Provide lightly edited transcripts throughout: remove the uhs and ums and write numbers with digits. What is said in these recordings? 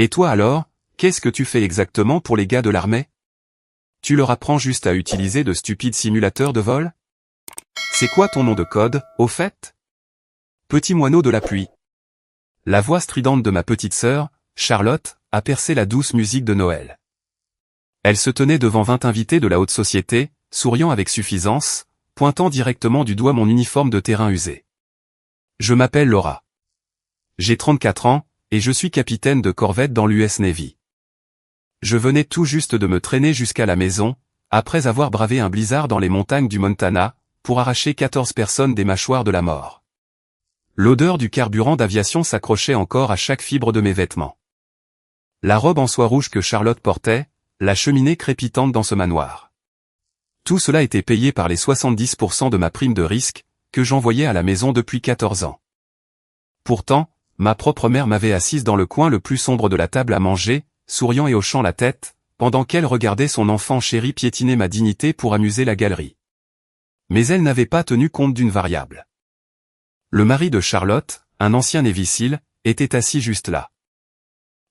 Et toi alors, qu'est-ce que tu fais exactement pour les gars de l'armée? Tu leur apprends juste à utiliser de stupides simulateurs de vol? C'est quoi ton nom de code, au fait? Petit moineau de la pluie. La voix stridente de ma petite sœur, Charlotte, a percé la douce musique de Noël. Elle se tenait devant 20 invités de la haute société, souriant avec suffisance, pointant directement du doigt mon uniforme de terrain usé. Je m'appelle Laura. J'ai 34 ans, et je suis capitaine de corvette dans l'US Navy. Je venais tout juste de me traîner jusqu'à la maison, après avoir bravé un blizzard dans les montagnes du Montana, pour arracher 14 personnes des mâchoires de la mort. L'odeur du carburant d'aviation s'accrochait encore à chaque fibre de mes vêtements. La robe en soie rouge que Charlotte portait, la cheminée crépitante dans ce manoir. Tout cela était payé par les 70% de ma prime de risque, que j'envoyais à la maison depuis 14 ans. Pourtant, ma propre mère m'avait assise dans le coin le plus sombre de la table à manger, souriant et hochant la tête, pendant qu'elle regardait son enfant chéri piétiner ma dignité pour amuser la galerie. Mais elle n'avait pas tenu compte d'une variable. Le mari de Charlotte, un ancien Navy SEAL, était assis juste là.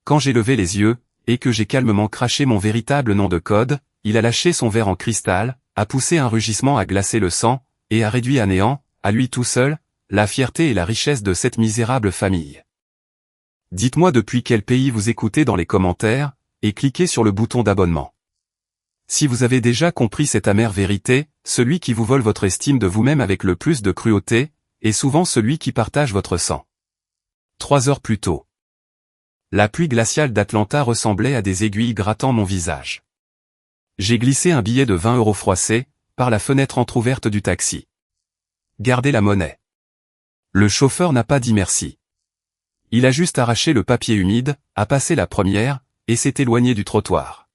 Quand j'ai levé les yeux, et que j'ai calmement craché mon véritable nom de code, il a lâché son verre en cristal, a poussé un rugissement à glacer le sang, et a réduit à néant, à lui tout seul, la fierté et la richesse de cette misérable famille. Dites-moi depuis quel pays vous écoutez dans les commentaires, et cliquez sur le bouton d'abonnement. Si vous avez déjà compris cette amère vérité, celui qui vous vole votre estime de vous-même avec le plus de cruauté, est souvent celui qui partage votre sang. 3 heures plus tôt. La pluie glaciale d'Atlanta ressemblait à des aiguilles grattant mon visage. J'ai glissé un billet de 20 € froissé, par la fenêtre entr'ouverte du taxi. Gardez la monnaie. Le chauffeur n'a pas dit merci. Il a juste arraché le papier humide, a passé la première, et s'est éloigné du trottoir.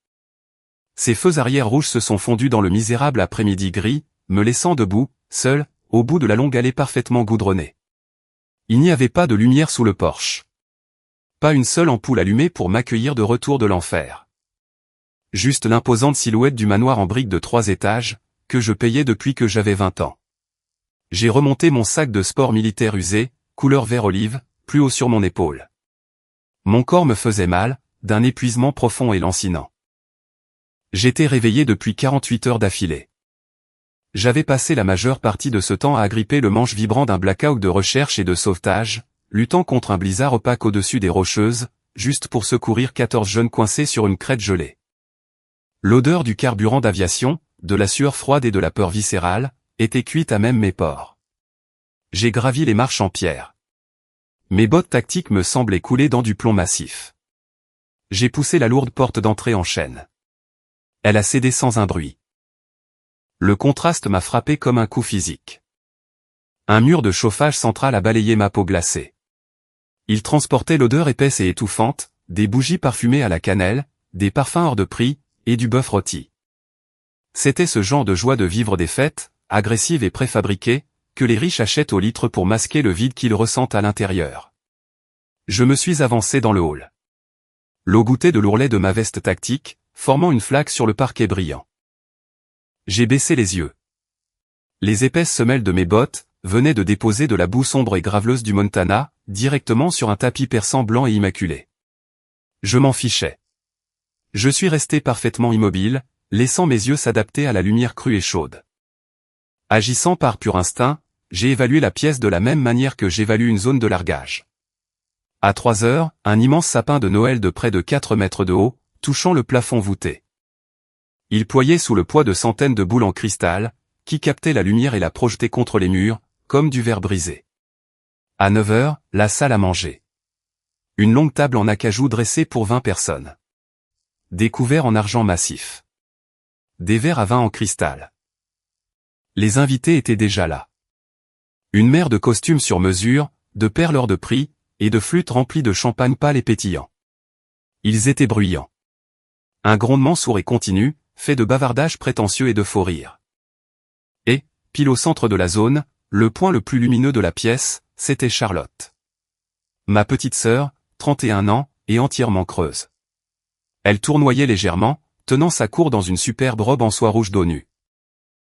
Ses feux arrière rouges se sont fondus dans le misérable après-midi gris, me laissant debout, seul, au bout de la longue allée parfaitement goudronnée. Il n'y avait pas de lumière sous le porche. Pas une seule ampoule allumée pour m'accueillir de retour de l'enfer. Juste l'imposante silhouette du manoir en briques de 3 étages, que je payais depuis que j'avais 20 ans. J'ai remonté mon sac de sport militaire usé, couleur vert olive, plus haut sur mon épaule. Mon corps me faisait mal, d'un épuisement profond et lancinant. J'étais réveillé depuis 48 heures d'affilée. J'avais passé la majeure partie de ce temps à agripper le manche vibrant d'un Blackhawk de recherche et de sauvetage, luttant contre un blizzard opaque au-dessus des Rocheuses, juste pour secourir 14 jeunes coincés sur une crête gelée. L'odeur du carburant d'aviation, de la sueur froide et de la peur viscérale, était cuite à même mes pores. J'ai gravi les marches en pierre. Mes bottes tactiques me semblaient couler dans du plomb massif. J'ai poussé la lourde porte d'entrée en chaîne. Elle a cédé sans un bruit. Le contraste m'a frappé comme un coup physique. Un mur de chauffage central a balayé ma peau glacée. Il transportait l'odeur épaisse et étouffante, des bougies parfumées à la cannelle, des parfums hors de prix, et du bœuf rôti. C'était ce genre de joie de vivre des fêtes, agressive et préfabriquée, que les riches achètent au litre pour masquer le vide qu'ils ressentent à l'intérieur. Je me suis avancé dans le hall. L'eau goûtait de l'ourlet de ma veste tactique, formant une flaque sur le parquet brillant. J'ai baissé les yeux. Les épaisses semelles de mes bottes venaient de déposer de la boue sombre et graveleuse du Montana, directement sur un tapis persan blanc et immaculé. Je m'en fichais. Je suis resté parfaitement immobile, laissant mes yeux s'adapter à la lumière crue et chaude. Agissant par pur instinct, j'ai évalué la pièce de la même manière que j'évalue une zone de largage. À 3 heures, un immense sapin de Noël de près de 4 mètres de haut, touchant le plafond voûté. Il ployait sous le poids de centaines de boules en cristal, qui captaient la lumière et la projetaient contre les murs, comme du verre brisé. À 9 heures, la salle à manger. Une longue table en acajou dressée pour 20 personnes. Des couverts en argent massif. Des verres à vin en cristal. Les invités étaient déjà là. Une mer de costumes sur mesure, de perles hors de prix, et de flûtes remplies de champagne pâle et pétillant. Ils étaient bruyants. Un grondement sourd et continu, fait de bavardages prétentieux et de faux rires. Et, pile au centre de la zone, le point le plus lumineux de la pièce, c'était Charlotte. Ma petite sœur, 31 ans, et entièrement creuse. Elle tournoyait légèrement, tenant sa cour dans une superbe robe en soie rouge dos nu.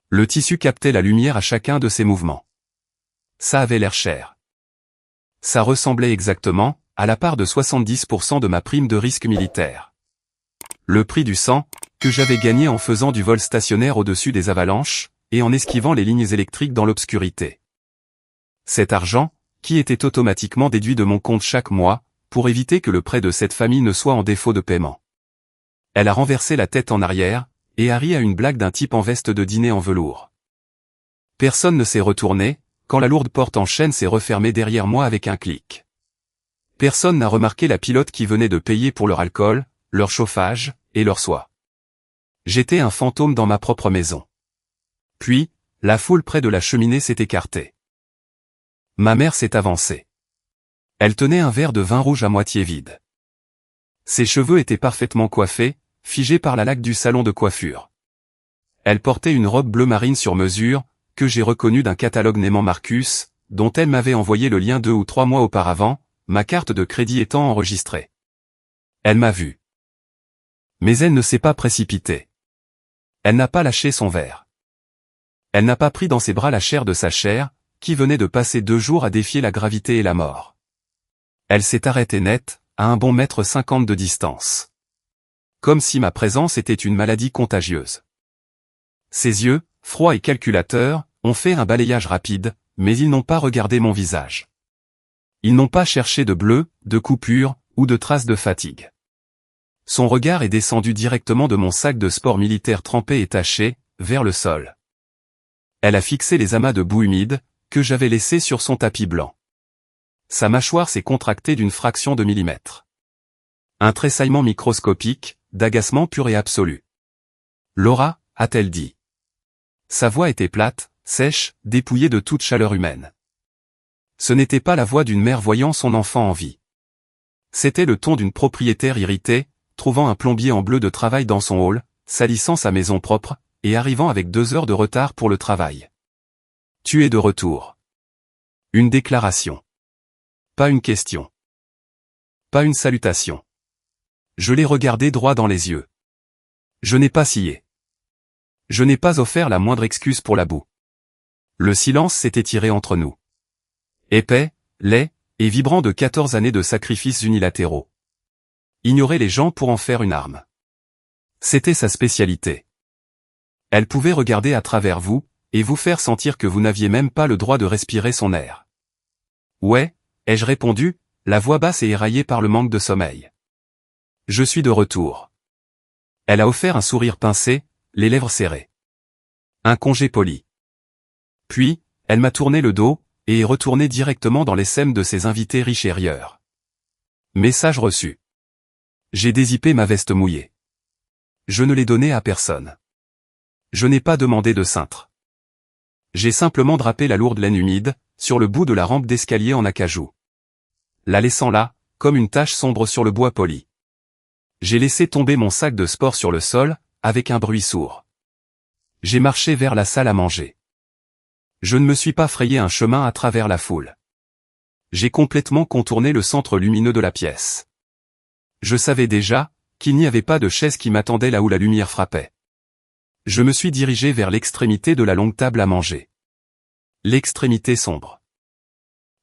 Le tissu captait la lumière à chacun de ses mouvements. Ça avait l'air cher. Ça ressemblait exactement, à la part de 70% de ma prime de risque militaire. Le prix du sang, que j'avais gagné en faisant du vol stationnaire au-dessus des avalanches, et en esquivant les lignes électriques dans l'obscurité. Cet argent, qui était automatiquement déduit de mon compte chaque mois, pour éviter que le prêt de cette famille ne soit en défaut de paiement. Elle a renversé la tête en arrière, et a ri à une blague d'un type en veste de dîner en velours. Personne ne s'est retourné, quand la lourde porte en chaîne s'est refermée derrière moi avec un clic. Personne n'a remarqué la pilote qui venait de payer pour leur alcool, leur chauffage, et leur soie. J'étais un fantôme dans ma propre maison. Puis, la foule près de la cheminée s'est écartée. Ma mère s'est avancée. Elle tenait un verre de vin rouge à moitié vide. Ses cheveux étaient parfaitement coiffés, figés par la laque du salon de coiffure. Elle portait une robe bleu marine sur mesure, que j'ai reconnue d'un catalogue Neiman Marcus, dont elle m'avait envoyé le lien 2 ou 3 mois auparavant, ma carte de crédit étant enregistrée. Elle m'a vu. Mais elle ne s'est pas précipitée. Elle n'a pas lâché son verre. Elle n'a pas pris dans ses bras la chair de sa chair, qui venait de passer 2 jours à défier la gravité et la mort. Elle s'est arrêtée net, à un bon 1,50 m de distance. Comme si ma présence était une maladie contagieuse. Ses yeux, froids et calculateurs, ont fait un balayage rapide, mais ils n'ont pas regardé mon visage. Ils n'ont pas cherché de bleu, de coupure, ou de traces de fatigue. Son regard est descendu directement de mon sac de sport militaire trempé et taché, vers le sol. Elle a fixé les amas de boue humide, que j'avais laissés sur son tapis blanc. Sa mâchoire s'est contractée d'une fraction de millimètre. Un tressaillement microscopique, d'agacement pur et absolu. « Laura » a-t-elle dit. Sa voix était plate, sèche, dépouillée de toute chaleur humaine. Ce n'était pas la voix d'une mère voyant son enfant en vie. C'était le ton d'une propriétaire irritée, trouvant un plombier en bleu de travail dans son hall, salissant sa maison propre, et arrivant avec 2 heures de retard pour le travail. Tu es de retour. Une déclaration. Pas une question. Pas une salutation. Je l'ai regardé droit dans les yeux. Je n'ai pas scié. Je n'ai pas offert la moindre excuse pour la boue. Le silence s'est étiré entre nous. Épais, laid, et vibrant de 14 années de sacrifices unilatéraux. Ignorer les gens pour en faire une arme. C'était sa spécialité. Elle pouvait regarder à travers vous, et vous faire sentir que vous n'aviez même pas le droit de respirer son air. Ouais, ai-je répondu, la voix basse et éraillée par le manque de sommeil. Je suis de retour. Elle a offert un sourire pincé, les lèvres serrées. Un congé poli. Puis, elle m'a tourné le dos, et est retournée directement dans les sèmes de ses invités riches et rieurs. Message reçu. J'ai dézippé ma veste mouillée. Je ne l'ai donnée à personne. Je n'ai pas demandé de cintre. J'ai simplement drapé la lourde laine humide, sur le bout de la rampe d'escalier en acajou. La laissant là, comme une tache sombre sur le bois poli. J'ai laissé tomber mon sac de sport sur le sol, avec un bruit sourd. J'ai marché vers la salle à manger. Je ne me suis pas frayé un chemin à travers la foule. J'ai complètement contourné le centre lumineux de la pièce. Je savais déjà qu'il n'y avait pas de chaise qui m'attendait là où la lumière frappait. Je me suis dirigé vers l'extrémité de la longue table à manger. L'extrémité sombre.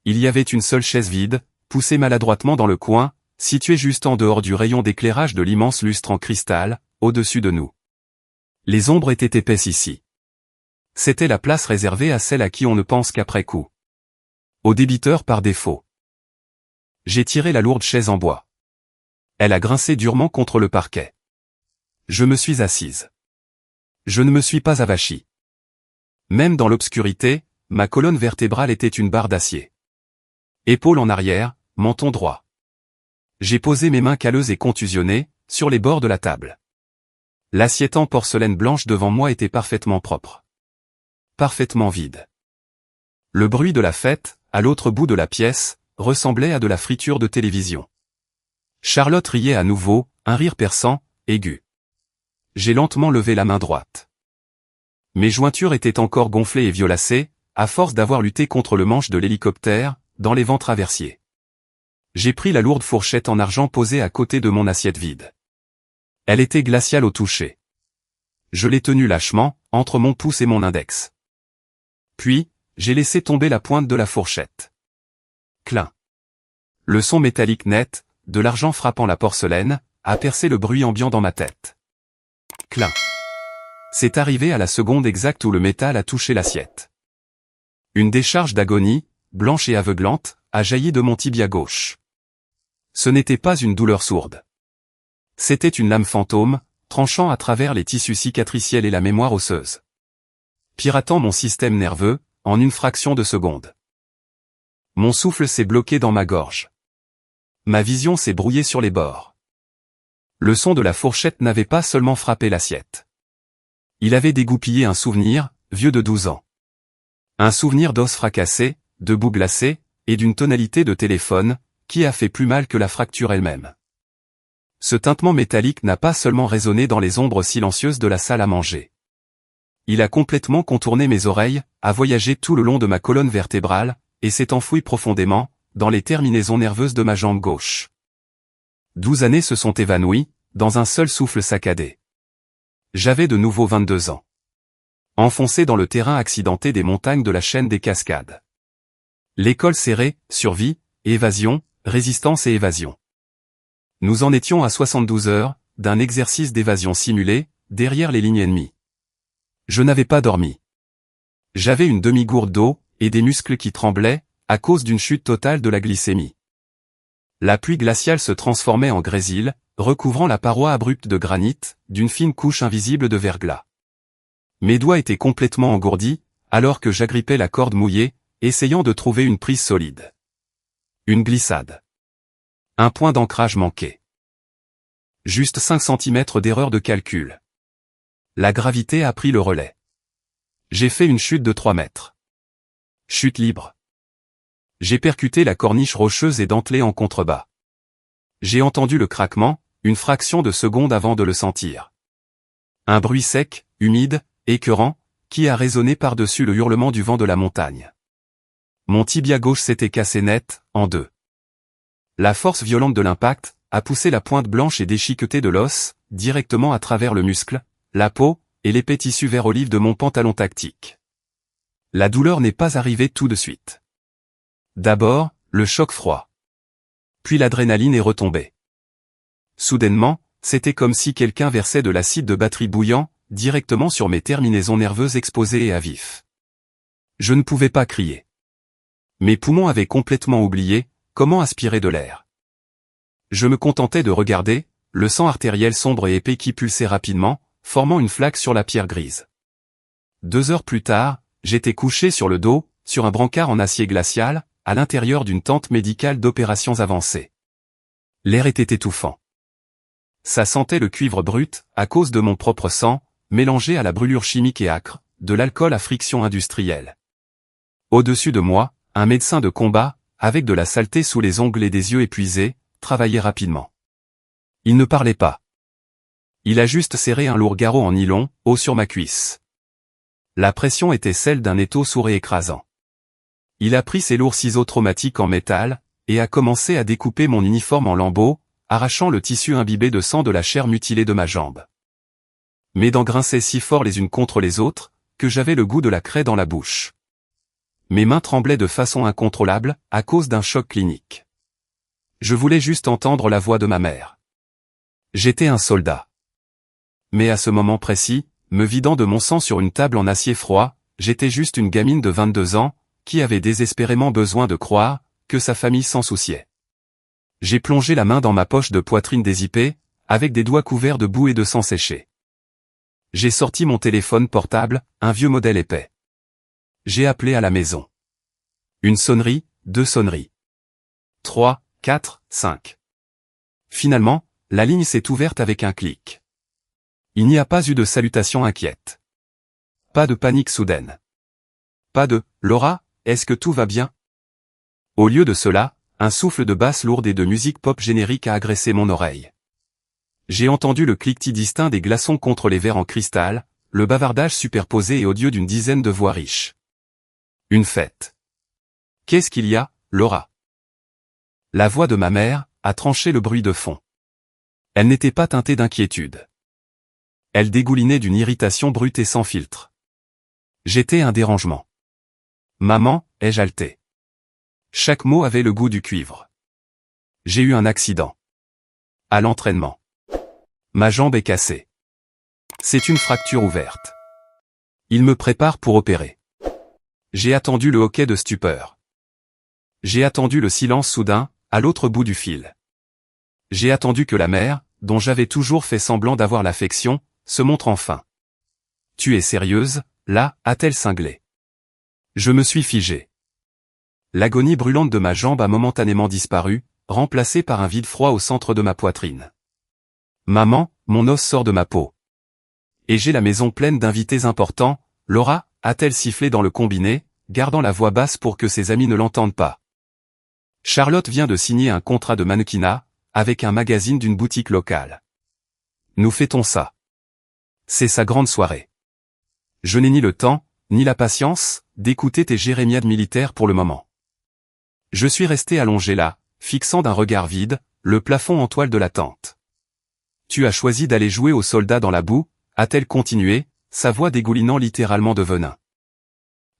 Il y avait une seule chaise vide, poussée maladroitement dans le coin, située juste en dehors du rayon d'éclairage de l'immense lustre en cristal, au-dessus de nous. Les ombres étaient épaisses ici. C'était la place réservée à celle à qui on ne pense qu'après coup. Au débiteur par défaut. J'ai tiré la lourde chaise en bois. Elle a grincé durement contre le parquet. Je me suis assise. Je ne me suis pas avachi. Même dans l'obscurité, ma colonne vertébrale était une barre d'acier. Épaules en arrière, menton droit. J'ai posé mes mains calleuses et contusionnées, sur les bords de la table. L'assiette en porcelaine blanche devant moi était parfaitement propre. Parfaitement vide. Le bruit de la fête, à l'autre bout de la pièce, ressemblait à de la friture de télévision. Charlotte riait à nouveau, un rire perçant, aigu. J'ai lentement levé la main droite. Mes jointures étaient encore gonflées et violacées, à force d'avoir lutté contre le manche de l'hélicoptère, dans les vents traversiers. J'ai pris la lourde fourchette en argent posée à côté de mon assiette vide. Elle était glaciale au toucher. Je l'ai tenue lâchement, entre mon pouce et mon index. Puis, j'ai laissé tomber la pointe de la fourchette. Clin. Le son métallique net, de l'argent frappant la porcelaine, a percé le bruit ambiant dans ma tête. Clin. C'est arrivé à la seconde exacte où le métal a touché l'assiette. Une décharge d'agonie, blanche et aveuglante, a jailli de mon tibia gauche. Ce n'était pas une douleur sourde. C'était une lame fantôme, tranchant à travers les tissus cicatriciels et la mémoire osseuse. Piratant mon système nerveux, en une fraction de seconde. Mon souffle s'est bloqué dans ma gorge. Ma vision s'est brouillée sur les bords. Le son de la fourchette n'avait pas seulement frappé l'assiette. Il avait dégoupillé un souvenir, vieux de 12 ans. Un souvenir d'os fracassés, de boue glacée, et d'une tonalité de téléphone, qui a fait plus mal que la fracture elle-même. Ce tintement métallique n'a pas seulement résonné dans les ombres silencieuses de la salle à manger. Il a complètement contourné mes oreilles, a voyagé tout le long de ma colonne vertébrale, et s'est enfoui profondément, dans les terminaisons nerveuses de ma jambe gauche. 12 années se sont évanouies, dans un seul souffle saccadé. J'avais de nouveau 22 ans. Enfoncé dans le terrain accidenté des montagnes de la chaîne des Cascades. L'école serrée, survie, évasion, résistance et évasion. Nous en étions à 72 heures, d'un exercice d'évasion simulé, derrière les lignes ennemies. Je n'avais pas dormi. J'avais une demi-gourde d'eau, et des muscles qui tremblaient, à cause d'une chute totale de la glycémie. La pluie glaciale se transformait en grésil, recouvrant la paroi abrupte de granit, d'une fine couche invisible de verglas. Mes doigts étaient complètement engourdis, alors que j'agrippais la corde mouillée, essayant de trouver une prise solide. Une glissade. Un point d'ancrage manqué. Juste 5 cm d'erreur de calcul. La gravité a pris le relais. J'ai fait une chute de 3 mètres. Chute libre. J'ai percuté la corniche rocheuse et dentelée en contrebas. J'ai entendu le craquement, une fraction de seconde avant de le sentir. Un bruit sec, humide, écœurant, qui a résonné par-dessus le hurlement du vent de la montagne. Mon tibia gauche s'était cassé net, en deux. La force violente de l'impact a poussé la pointe blanche et déchiquetée de l'os, directement à travers le muscle, la peau, et l'épais tissu vert olive de mon pantalon tactique. La douleur n'est pas arrivée tout de suite. D'abord, le choc froid. Puis l'adrénaline est retombée. Soudainement, c'était comme si quelqu'un versait de l'acide de batterie bouillant, directement sur mes terminaisons nerveuses exposées et à vif. Je ne pouvais pas crier. Mes poumons avaient complètement oublié comment aspirer de l'air. Je me contentais de regarder, le sang artériel sombre et épais qui pulsait rapidement, formant une flaque sur la pierre grise. 2 heures plus tard, j'étais couché sur le dos, sur un brancard en acier glacial, à l'intérieur d'une tente médicale d'opérations avancées. L'air était étouffant. Ça sentait le cuivre brut, à cause de mon propre sang, mélangé à la brûlure chimique et âcre, de l'alcool à friction industrielle. Au-dessus de moi, un médecin de combat, avec de la saleté sous les ongles et des yeux épuisés, travaillait rapidement. Il ne parlait pas. Il a juste serré un lourd garrot en nylon, haut sur ma cuisse. La pression était celle d'un étau sourd et écrasant. Il a pris ses lourds ciseaux traumatiques en métal, et a commencé à découper mon uniforme en lambeaux, arrachant le tissu imbibé de sang de la chair mutilée de ma jambe. Mes dents grinçaient si fort les unes contre les autres, que j'avais le goût de la craie dans la bouche. Mes mains tremblaient de façon incontrôlable, à cause d'un choc clinique. Je voulais juste entendre la voix de ma mère. J'étais un soldat. Mais à ce moment précis, me vidant de mon sang sur une table en acier froid, j'étais juste une gamine de 22 ans, qui avait désespérément besoin de croire que sa famille s'en souciait. J'ai plongé la main dans ma poche de poitrine dézippée, avec des doigts couverts de boue et de sang séché. J'ai sorti mon téléphone portable, un vieux modèle épais. J'ai appelé à la maison. Une sonnerie, 2 sonneries. 3, 4, 5. Finalement, la ligne s'est ouverte avec un clic. Il n'y a pas eu de salutation inquiète. Pas de panique soudaine. Pas de « Laura, est-ce que tout va bien ?» Au lieu de cela, un souffle de basse lourde et de musique pop générique a agressé mon oreille. J'ai entendu le cliquetis distinct des glaçons contre les verres en cristal, le bavardage superposé et odieux d'une dizaine de voix riches. Une fête. Qu'est-ce qu'il y a, Laura? La voix de ma mère a tranché le bruit de fond. Elle n'était pas teintée d'inquiétude. Elle dégoulinait d'une irritation brute et sans filtre. J'étais un dérangement. Maman, ai-je haleté. Chaque mot avait le goût du cuivre. J'ai eu un accident. À l'entraînement. Ma jambe est cassée. C'est une fracture ouverte. Il me prépare pour opérer. J'ai attendu le hoquet de stupeur. J'ai attendu le silence soudain, à l'autre bout du fil. J'ai attendu que la mère, dont j'avais toujours fait semblant d'avoir l'affection, se montre enfin. Tu es sérieuse, là, a-t-elle cinglé. Je me suis figé. L'agonie brûlante de ma jambe a momentanément disparu, remplacée par un vide froid au centre de ma poitrine. Maman, mon os sort de ma peau. Et j'ai la maison pleine d'invités importants. Laura, a-t-elle sifflé dans le combiné, gardant la voix basse pour que ses amis ne l'entendent pas. Charlotte vient de signer un contrat de mannequinat, avec un magazine d'une boutique locale. Nous fêtons ça. C'est sa grande soirée. Je n'ai ni le temps, ni la patience, d'écouter tes jérémiades militaires pour le moment. Je suis resté allongé là, fixant d'un regard vide, le plafond en toile de la tente. Tu as choisi d'aller jouer aux soldats dans la boue, a-t-elle continué, sa voix dégoulinant littéralement de venin.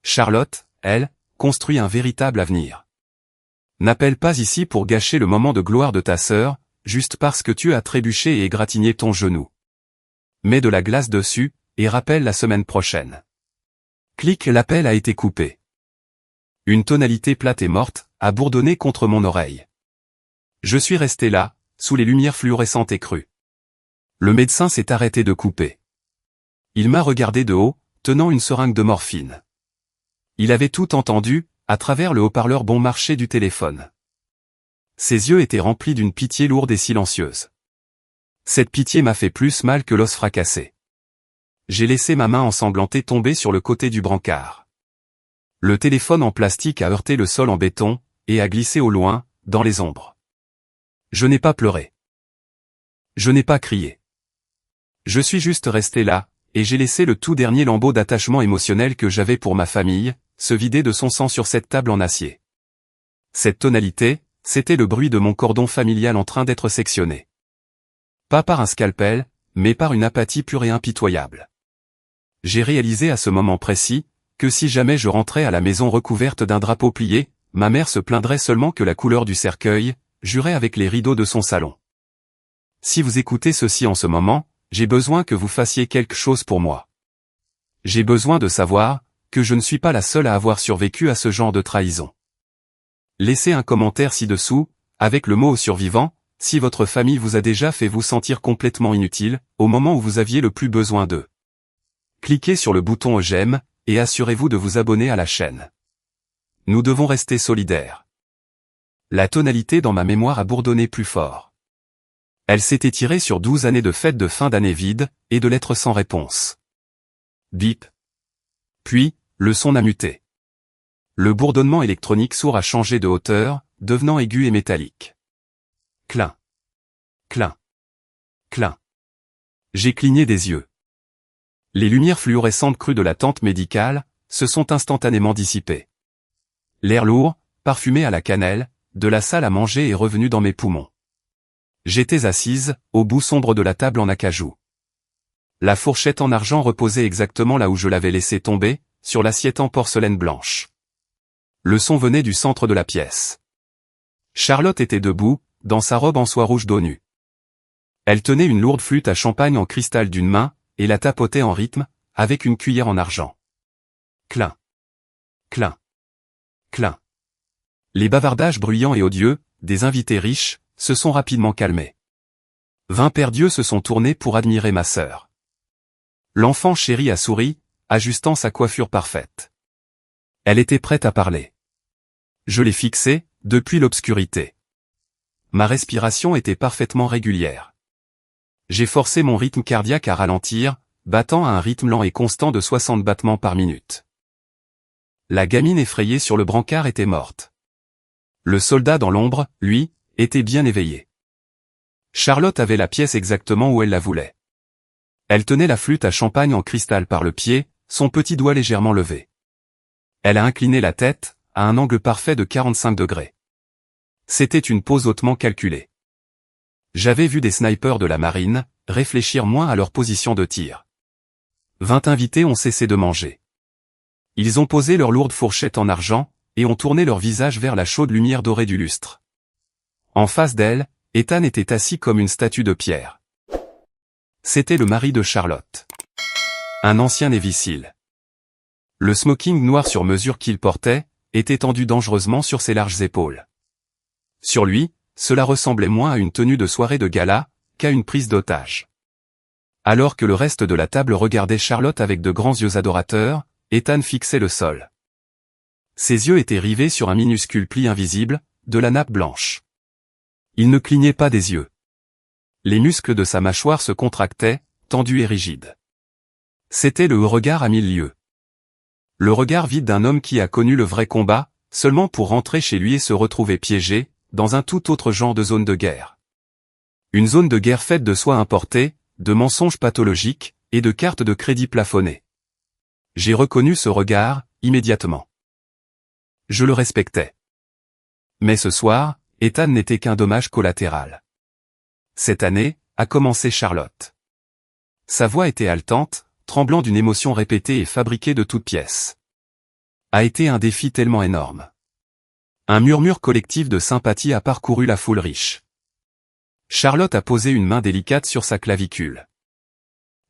Charlotte, elle, construit un véritable avenir. N'appelle pas ici pour gâcher le moment de gloire de ta sœur, juste parce que tu as trébuché et égratigné ton genou. Mets de la glace dessus, et rappelle la semaine prochaine. Clic, l'appel a été coupé. Une tonalité plate et morte a bourdonné contre mon oreille. Je suis resté là, sous les lumières fluorescentes et crues. Le médecin s'est arrêté de couper. Il m'a regardé de haut, tenant une seringue de morphine. Il avait tout entendu, à travers le haut-parleur bon marché du téléphone. Ses yeux étaient remplis d'une pitié lourde et silencieuse. Cette pitié m'a fait plus mal que l'os fracassé. J'ai laissé ma main ensanglantée tomber sur le côté du brancard. Le téléphone en plastique a heurté le sol en béton, et a glissé au loin, dans les ombres. Je n'ai pas pleuré. Je n'ai pas crié. Je suis juste resté là, et j'ai laissé le tout dernier lambeau d'attachement émotionnel que j'avais pour ma famille, se vider de son sang sur cette table en acier. Cette tonalité, c'était le bruit de mon cordon familial en train d'être sectionné. Pas par un scalpel, mais par une apathie pure et impitoyable. J'ai réalisé à ce moment précis, que si jamais je rentrais à la maison recouverte d'un drapeau plié, ma mère se plaindrait seulement que la couleur du cercueil, jurait avec les rideaux de son salon. Si vous écoutez ceci en ce moment, j'ai besoin que vous fassiez quelque chose pour moi. J'ai besoin de savoir, que je ne suis pas la seule à avoir survécu à ce genre de trahison. Laissez un commentaire ci-dessous, avec le mot survivant, si votre famille vous a déjà fait vous sentir complètement inutile, au moment où vous aviez le plus besoin d'eux. Cliquez sur le bouton j'aime, et assurez-vous de vous abonner à la chaîne. Nous devons rester solidaires. La tonalité dans ma mémoire a bourdonné plus fort. Elle s'est étirée sur 12 années de fêtes de fin d'année vides, et de lettres sans réponse. Bip. Puis, le son a muté. Le bourdonnement électronique sourd a changé de hauteur, devenant aigu et métallique. Clin. Clin. Clin. J'ai cligné des yeux. Les lumières fluorescentes crues de la tente médicale se sont instantanément dissipées. L'air lourd, parfumé à la cannelle, de la salle à manger est revenu dans mes poumons. J'étais assise, au bout sombre de la table en acajou. La fourchette en argent reposait exactement là où je l'avais laissée tomber, sur l'assiette en porcelaine blanche. Le son venait du centre de la pièce. Charlotte était debout, dans sa robe en soie rouge dos nu. Elle tenait une lourde flûte à champagne en cristal d'une main, et la tapotait en rythme, avec une cuillère en argent. Clin. Clin. Clin. Les bavardages bruyants et odieux, des invités riches, se sont rapidement calmés. 20 paires d'yeux se sont tournés pour admirer ma sœur. L'enfant chéri a souri, ajustant sa coiffure parfaite. Elle était prête à parler. Je l'ai fixée, depuis l'obscurité. Ma respiration était parfaitement régulière. J'ai forcé mon rythme cardiaque à ralentir, battant à un rythme lent et constant de 60 battements par minute. La gamine effrayée sur le brancard était morte. Le soldat dans l'ombre, lui, était bien éveillé. Charlotte avait la pièce exactement où elle la voulait. Elle tenait la flûte à champagne en cristal par le pied, son petit doigt légèrement levé. Elle a incliné la tête, à un angle parfait de 45 degrés. C'était une pose hautement calculée. J'avais vu des snipers de la marine, réfléchir moins à leur position de tir. 20 invités ont cessé de manger. Ils ont posé leurs lourdes fourchettes en argent, et ont tourné leur visage vers la chaude lumière dorée du lustre. En face d'elle, Ethan était assis comme une statue de pierre. C'était le mari de Charlotte. Un ancien Navy SEAL. Le smoking noir sur mesure qu'il portait, était tendu dangereusement sur ses larges épaules. Sur lui, cela ressemblait moins à une tenue de soirée de gala, qu'à une prise d'otage. Alors que le reste de la table regardait Charlotte avec de grands yeux adorateurs, Ethan fixait le sol. Ses yeux étaient rivés sur un minuscule pli invisible, de la nappe blanche. Il ne clignait pas des yeux. Les muscles de sa mâchoire se contractaient, tendus et rigides. C'était le regard à 1000 lieues. Le regard vide d'un homme qui a connu le vrai combat, seulement pour rentrer chez lui et se retrouver piégé, dans un tout autre genre de zone de guerre. Une zone de guerre faite de soie importée, de mensonges pathologiques, et de cartes de crédit plafonnées. J'ai reconnu ce regard, immédiatement. Je le respectais. Mais ce soir, Ethan n'était qu'un dommage collatéral. Cette année, a commencé Charlotte. Sa voix était haletante, tremblant d'une émotion répétée et fabriquée de toutes pièces. A été un défi tellement énorme. Un murmure collectif de sympathie a parcouru la foule riche. Charlotte a posé une main délicate sur sa clavicule.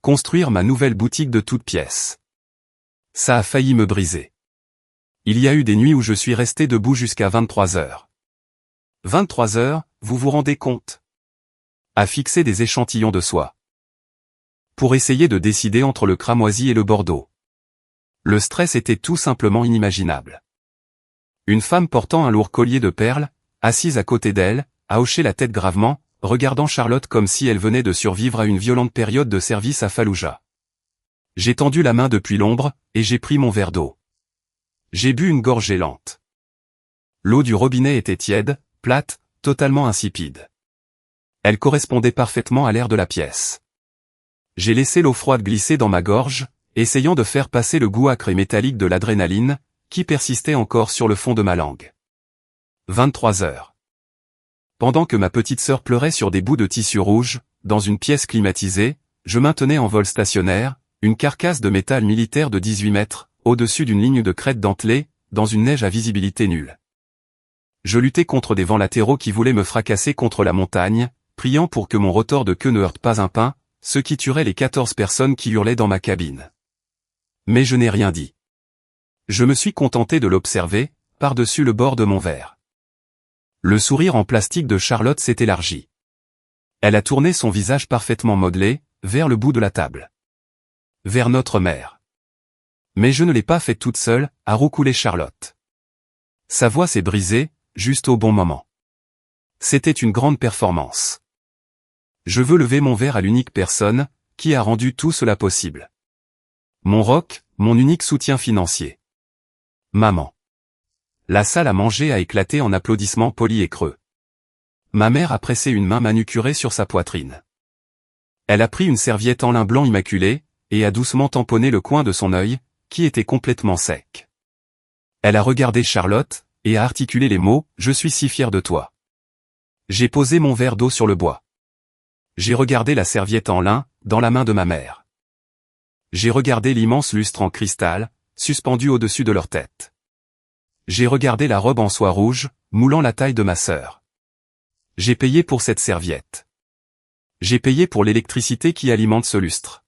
Construire ma nouvelle boutique de toutes pièces. Ça a failli me briser. Il y a eu des nuits où je suis resté debout jusqu'à 23 heures. 23 heures, vous vous rendez compte? À fixer des échantillons de soie. Pour essayer de décider entre le cramoisi et le bordeaux. Le stress était tout simplement inimaginable. Une femme portant un lourd collier de perles, assise à côté d'elle, a hoché la tête gravement, regardant Charlotte comme si elle venait de survivre à une violente période de service à Fallujah. J'ai tendu la main depuis l'ombre, et j'ai pris mon verre d'eau. J'ai bu une gorgée lente. L'eau du robinet était tiède, plate, totalement insipide. Elle correspondait parfaitement à l'air de la pièce. J'ai laissé l'eau froide glisser dans ma gorge, essayant de faire passer le goût acre et métallique de l'adrénaline, qui persistait encore sur le fond de ma langue. 23 heures. Pendant que ma petite sœur pleurait sur des bouts de tissu rouge, dans une pièce climatisée, je maintenais en vol stationnaire, une carcasse de métal militaire de 18 mètres, au-dessus d'une ligne de crête dentelée, dans une neige à visibilité nulle. Je luttais contre des vents latéraux qui voulaient me fracasser contre la montagne, priant pour que mon rotor de queue ne heurte pas un pin, ce qui tuerait les 14 personnes qui hurlaient dans ma cabine. Mais je n'ai rien dit. Je me suis contenté de l'observer, par-dessus le bord de mon verre. Le sourire en plastique de Charlotte s'est élargi. Elle a tourné son visage parfaitement modelé, vers le bout de la table. Vers notre mère. Mais je ne l'ai pas fait toute seule, a roucoulé Charlotte. Sa voix s'est brisée, juste au bon moment. C'était une grande performance. Je veux lever mon verre à l'unique personne, qui a rendu tout cela possible. Mon roc, mon unique soutien financier. Maman. La salle à manger a éclaté en applaudissements polis et creux. Ma mère a pressé une main manucurée sur sa poitrine. Elle a pris une serviette en lin blanc immaculé, et a doucement tamponné le coin de son œil, qui était complètement sec. Elle a regardé Charlotte, et a articulé les mots « Je suis si fier de toi ». J'ai posé mon verre d'eau sur le bois. J'ai regardé la serviette en lin, dans la main de ma mère. J'ai regardé l'immense lustre en cristal, suspendu au-dessus de leur tête. J'ai regardé la robe en soie rouge, moulant la taille de ma sœur. J'ai payé pour cette serviette. J'ai payé pour l'électricité qui alimente ce lustre.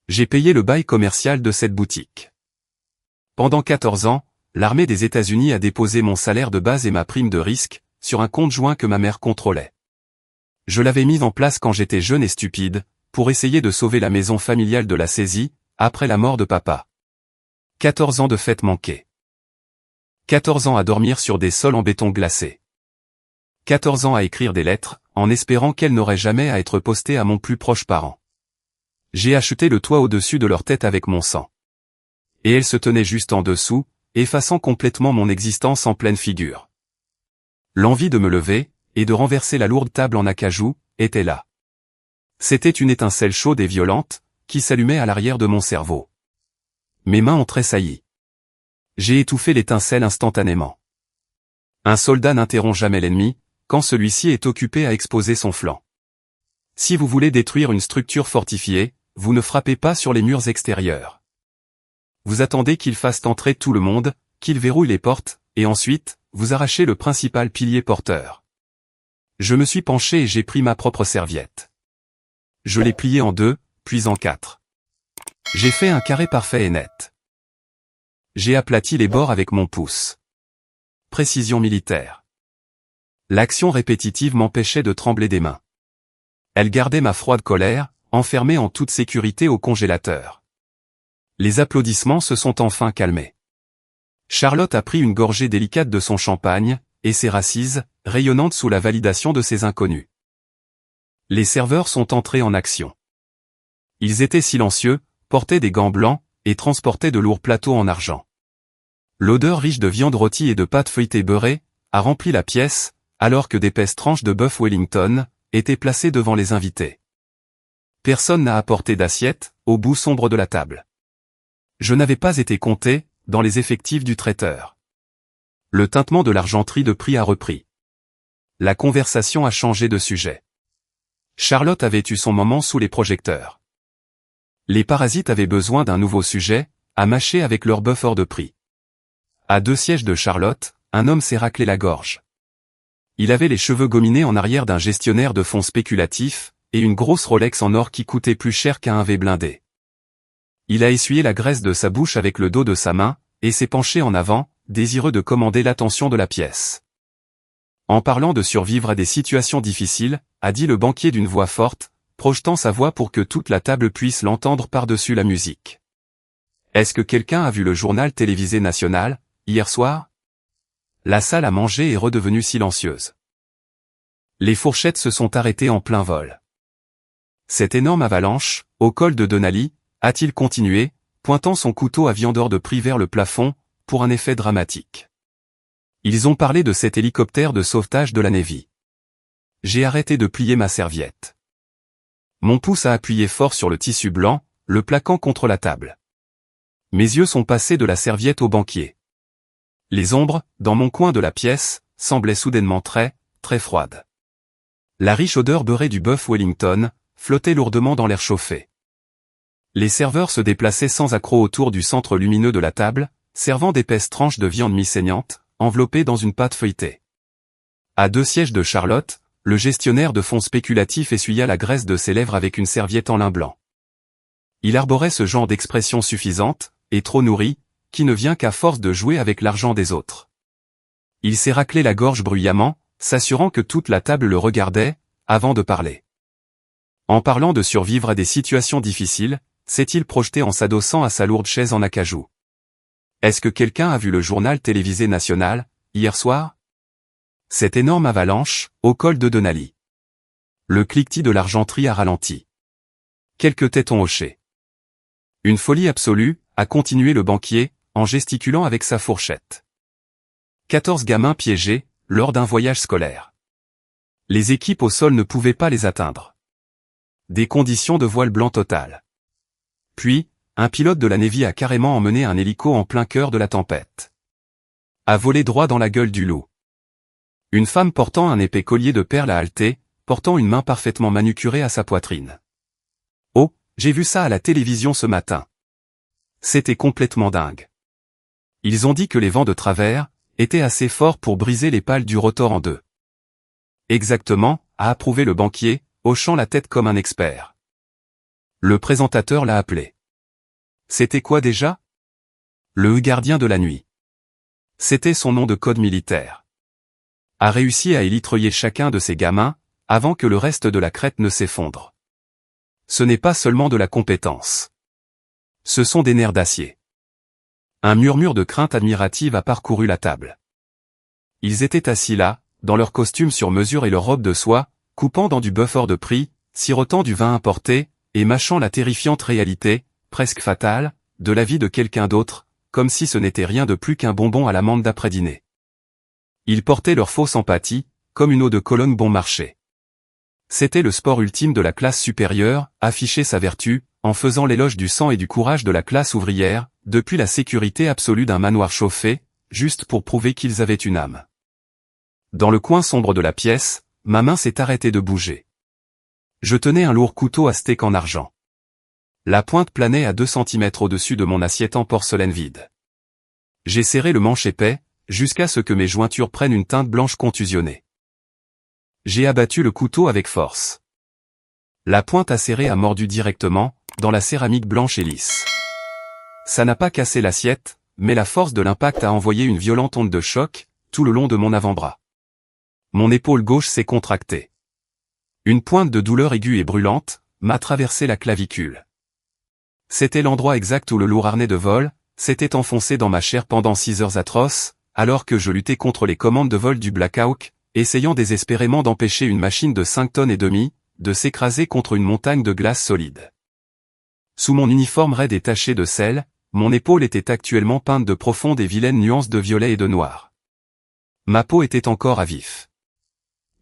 J'ai payé le bail commercial de cette boutique. Pendant 14 ans, l'armée des États-Unis a déposé mon salaire de base et ma prime de risque, sur un compte joint que ma mère contrôlait. Je l'avais mis en place quand j'étais jeune et stupide, pour essayer de sauver la maison familiale de la saisie, après la mort de papa. 14 ans de fêtes manquées. 14 ans à dormir sur des sols en béton glacé. 14 ans à écrire des lettres, en espérant qu'elles n'auraient jamais à être postées à mon plus proche parent. J'ai acheté le toit au-dessus de leur tête avec mon sang. Et elles se tenaient juste en dessous, effaçant complètement mon existence en pleine figure. L'envie de me lever, et de renverser la lourde table en acajou, était là. C'était une étincelle chaude et violente, qui s'allumait à l'arrière de mon cerveau. Mes mains ont tressailli. J'ai étouffé l'étincelle instantanément. Un soldat n'interrompt jamais l'ennemi, quand celui-ci est occupé à exposer son flanc. Si vous voulez détruire une structure fortifiée, vous ne frappez pas sur les murs extérieurs. Vous attendez qu'il fasse entrer tout le monde, qu'il verrouille les portes, et ensuite, vous arrachez le principal pilier porteur. Je me suis penché et j'ai pris ma propre serviette. Je l'ai pliée en 2, puis en 4. J'ai fait un carré parfait et net. J'ai aplati les bords avec mon pouce. Précision militaire. L'action répétitive m'empêchait de trembler des mains. Elle gardait ma froide colère, enfermée en toute sécurité au congélateur. Les applaudissements se sont enfin calmés. Charlotte a pris une gorgée délicate de son champagne, et s'est rassise, rayonnante sous la validation de ses inconnus. Les serveurs sont entrés en action. Ils étaient silencieux, portaient des gants blancs, et transportaient de lourds plateaux en argent. L'odeur riche de viande rôtie et de pâtes feuilletées beurrées a rempli la pièce, alors que d'épaisses tranches de bœuf Wellington étaient placées devant les invités. Personne n'a apporté d'assiette, au bout sombre de la table. Je n'avais pas été compté, dans les effectifs du traiteur. Le tintement de l'argenterie de prix a repris. La conversation a changé de sujet. Charlotte avait eu son moment sous les projecteurs. Les parasites avaient besoin d'un nouveau sujet, à mâcher avec leur bœuf hors de prix. À 2 sièges de Charlotte, un homme s'est raclé la gorge. Il avait les cheveux gominés en arrière d'un gestionnaire de fonds spéculatifs, et une grosse Rolex en or qui coûtait plus cher qu'un V blindé. Il a essuyé la graisse de sa bouche avec le dos de sa main, et s'est penché en avant, désireux de commander l'attention de la pièce. En parlant de survivre à des situations difficiles, a dit le banquier d'une voix forte, projetant sa voix pour que toute la table puisse l'entendre par-dessus la musique. Est-ce que quelqu'un a vu le journal télévisé national, hier soir? La salle à manger est redevenue silencieuse. Les fourchettes se sont arrêtées en plein vol. Cette énorme avalanche, au col de Denali, a-t-il continué, pointant son couteau à viande hors de prix vers le plafond, pour un effet dramatique. Ils ont parlé de cet hélicoptère de sauvetage de la Navy. J'ai arrêté de plier ma serviette. Mon pouce a appuyé fort sur le tissu blanc, le plaquant contre la table. Mes yeux sont passés de la serviette au banquier. Les ombres, dans mon coin de la pièce, semblaient soudainement très, très froides. La riche odeur beurrée du bœuf Wellington flottait lourdement dans l'air chauffé. Les serveurs se déplaçaient sans accroc autour du centre lumineux de la table, servant d'épaisses tranches de viande mi-saignante, enveloppées dans une pâte feuilletée. À 2 sièges de Charlotte, le gestionnaire de fonds spéculatifs essuya la graisse de ses lèvres avec une serviette en lin blanc. Il arborait ce genre d'expression suffisante, et trop nourrie, qui ne vient qu'à force de jouer avec l'argent des autres. Il s'est raclé la gorge bruyamment, s'assurant que toute la table le regardait, avant de parler. En parlant de survivre à des situations difficiles, s'est-il projeté en s'adossant à sa lourde chaise en acajou. Est-ce que quelqu'un a vu le journal télévisé national, hier soir? Cette énorme avalanche, au col de Denali. Le cliquetis de l'argenterie a ralenti. Quelques têtes ont hoché. Une folie absolue, a continué le banquier, en gesticulant avec sa fourchette. 14 gamins piégés, lors d'un voyage scolaire. Les équipes au sol ne pouvaient pas les atteindre. Des conditions de voile blanc total. Puis, un pilote de la Navy a carrément emmené un hélico en plein cœur de la tempête. A volé droit dans la gueule du loup. Une femme portant un épais collier de perles a halté, portant une main parfaitement manucurée à sa poitrine. Oh, j'ai vu ça à la télévision ce matin. C'était complètement dingue. Ils ont dit que les vents de travers étaient assez forts pour briser les pales du rotor en 2. Exactement, a approuvé le banquier, hochant la tête comme un expert. Le présentateur l'a appelé. C'était quoi déjà? Le gardien de la nuit. C'était son nom de code militaire. A réussi à élitreiller chacun de ses gamins, avant que le reste de la crête ne s'effondre. Ce n'est pas seulement de la compétence. Ce sont des nerfs d'acier. Un murmure de crainte admirative a parcouru la table. Ils étaient assis là, dans leurs costumes sur mesure et leurs robes de soie, coupant dans du bœuf hors de prix, sirotant du vin importé, et mâchant la terrifiante réalité, presque fatale, de la vie de quelqu'un d'autre, comme si ce n'était rien de plus qu'un bonbon à l'amande d'après-dîner. Ils portaient leur fausse empathie, comme une eau de Cologne bon marché. C'était le sport ultime de la classe supérieure, afficher sa vertu, en faisant l'éloge du sang et du courage de la classe ouvrière, depuis la sécurité absolue d'un manoir chauffé, juste pour prouver qu'ils avaient une âme. Dans le coin sombre de la pièce, ma main s'est arrêtée de bouger. Je tenais un lourd couteau à steak en argent. La pointe planait à 2 centimètres au-dessus de mon assiette en porcelaine vide. J'ai serré le manche épais, jusqu'à ce que mes jointures prennent une teinte blanche contusionnée. J'ai abattu le couteau avec force. La pointe acérée a mordu directement, dans la céramique blanche et lisse. Ça n'a pas cassé l'assiette, mais la force de l'impact a envoyé une violente onde de choc, tout le long de mon avant-bras. Mon épaule gauche s'est contractée. Une pointe de douleur aiguë et brûlante m'a traversé la clavicule. C'était l'endroit exact où le lourd harnais de vol s'était enfoncé dans ma chair pendant 6 heures atroces, alors que je luttais contre les commandes de vol du Black Hawk, essayant désespérément d'empêcher une machine de 5 tonnes et demie de s'écraser contre une montagne de glace solide. Sous mon uniforme raide et taché de sel, mon épaule était actuellement peinte de profondes et vilaines nuances de violet et de noir. Ma peau était encore à vif.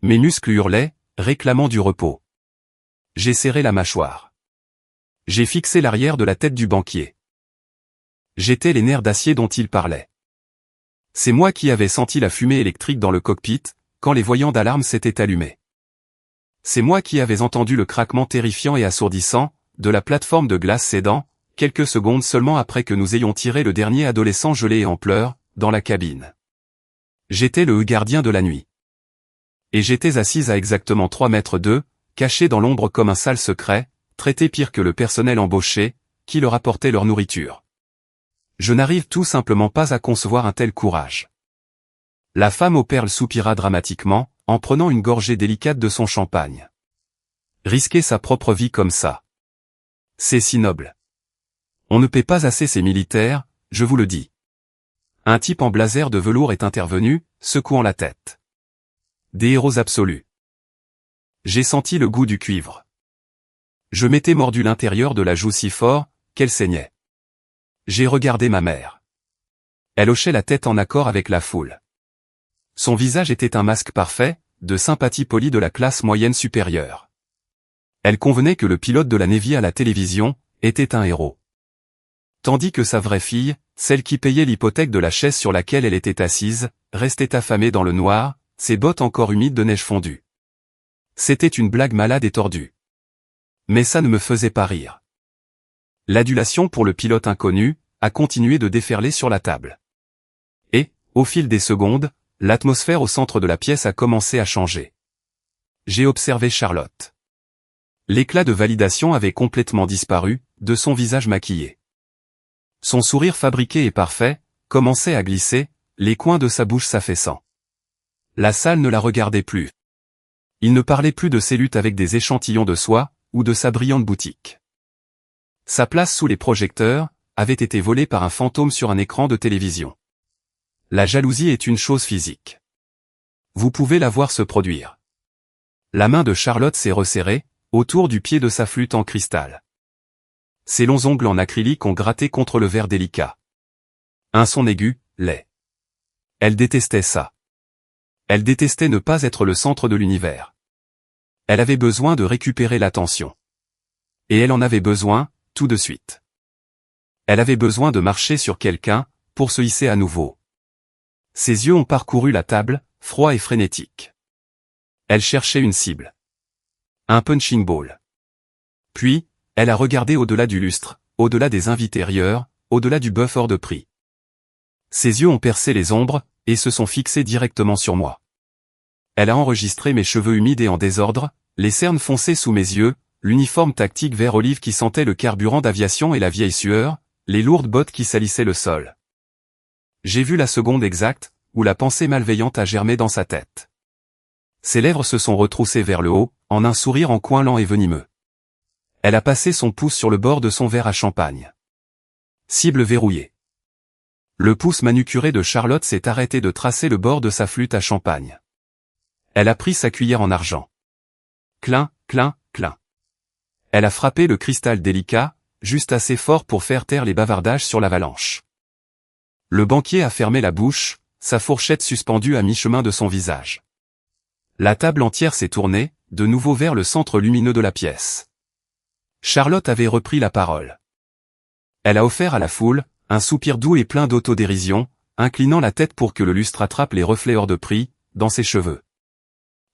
Mes muscles hurlaient, réclamant du repos. J'ai serré la mâchoire. J'ai fixé l'arrière de la tête du banquier. J'étais les nerfs d'acier dont il parlait. C'est moi qui avais senti la fumée électrique dans le cockpit, quand les voyants d'alarme s'étaient allumés. C'est moi qui avais entendu le craquement terrifiant et assourdissant de la plateforme de glace cédant, quelques secondes seulement après que nous ayons tiré le dernier adolescent gelé et en pleurs, dans la cabine. J'étais le gardien de la nuit. Et j'étais assise à exactement 3 mètres d'eux, caché dans l'ombre comme un sale secret, traité pire que le personnel embauché, qui leur apportait leur nourriture. Je n'arrive tout simplement pas à concevoir un tel courage. La femme aux perles soupira dramatiquement, en prenant une gorgée délicate de son champagne. Risquer sa propre vie comme ça. C'est si noble. On ne paie pas assez ces militaires, je vous le dis. Un type en blazer de velours est intervenu, secouant la tête. Des héros absolus. J'ai senti le goût du cuivre. Je m'étais mordu l'intérieur de la joue si fort, qu'elle saignait. J'ai regardé ma mère. Elle hochait la tête en accord avec la foule. Son visage était un masque parfait, de sympathie polie de la classe moyenne supérieure. Elle convenait que le pilote de la Navy à la télévision était un héros. Tandis que sa vraie fille, celle qui payait l'hypothèque de la chaise sur laquelle elle était assise, restait affamée dans le noir, ses bottes encore humides de neige fondue. C'était une blague malade et tordue. Mais ça ne me faisait pas rire. L'adulation pour le pilote inconnu a continué de déferler sur la table. Et, au fil des secondes, l'atmosphère au centre de la pièce a commencé à changer. J'ai observé Charlotte. L'éclat de validation avait complètement disparu de son visage maquillé. Son sourire fabriqué et parfait commençait à glisser, les coins de sa bouche s'affaissant. La salle ne la regardait plus. Il ne parlait plus de ses luttes avec des échantillons de soie, ou de sa brillante boutique. Sa place sous les projecteurs avait été volée par un fantôme sur un écran de télévision. La jalousie est une chose physique. Vous pouvez la voir se produire. La main de Charlotte s'est resserrée, autour du pied de sa flûte en cristal. Ses longs ongles en acrylique ont gratté contre le verre délicat. Un son aigu, laid. Elle détestait ça. Elle détestait ne pas être le centre de l'univers. Elle avait besoin de récupérer l'attention. Et elle en avait besoin, tout de suite. Elle avait besoin de marcher sur quelqu'un, pour se hisser à nouveau. Ses yeux ont parcouru la table, froids et frénétiques. Elle cherchait une cible. Un punching ball. Puis, elle a regardé au-delà du lustre, au-delà des invitérieurs, au-delà du buffer de prix. Ses yeux ont percé les ombres, et se sont fixés directement sur moi. Elle a enregistré mes cheveux humides et en désordre, les cernes foncées sous mes yeux, l'uniforme tactique vert olive qui sentait le carburant d'aviation et la vieille sueur, les lourdes bottes qui salissaient le sol. J'ai vu la seconde exacte, où la pensée malveillante a germé dans sa tête. Ses lèvres se sont retroussées vers le haut, en un sourire en coin lent et venimeux. Elle a passé son pouce sur le bord de son verre à champagne. Cible verrouillée. Le pouce manucuré de Charlotte s'est arrêté de tracer le bord de sa flûte à champagne. Elle a pris sa cuillère en argent. Clin, clin, clin. Elle a frappé le cristal délicat, juste assez fort pour faire taire les bavardages sur l'avalanche. Le banquier a fermé la bouche, sa fourchette suspendue à mi-chemin de son visage. La table entière s'est tournée, de nouveau vers le centre lumineux de la pièce. Charlotte avait repris la parole. Elle a offert à la foule un soupir doux et plein d'autodérision, inclinant la tête pour que le lustre attrape les reflets hors de prix, dans ses cheveux.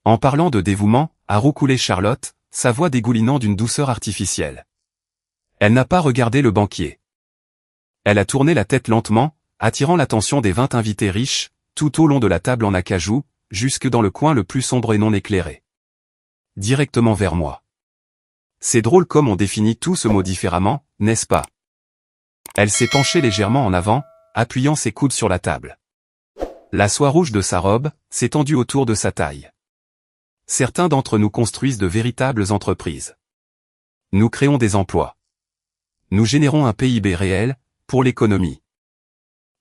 En parlant de dévouement, a roucoulé Charlotte, sa voix dégoulinant d'une douceur artificielle. Elle n'a pas regardé le banquier. Elle a tourné la tête lentement, attirant l'attention des 20 invités riches, tout au long de la table en acajou, jusque dans le coin le plus sombre et non éclairé. Directement vers moi. C'est drôle comme on définit tout ce mot différemment, n'est-ce pas? Elle s'est penchée légèrement en avant, appuyant ses coudes sur la table. La soie rouge de sa robe s'est tendue autour de sa taille. Certains d'entre nous construisent de véritables entreprises. Nous créons des emplois. Nous générons un PIB réel, pour l'économie.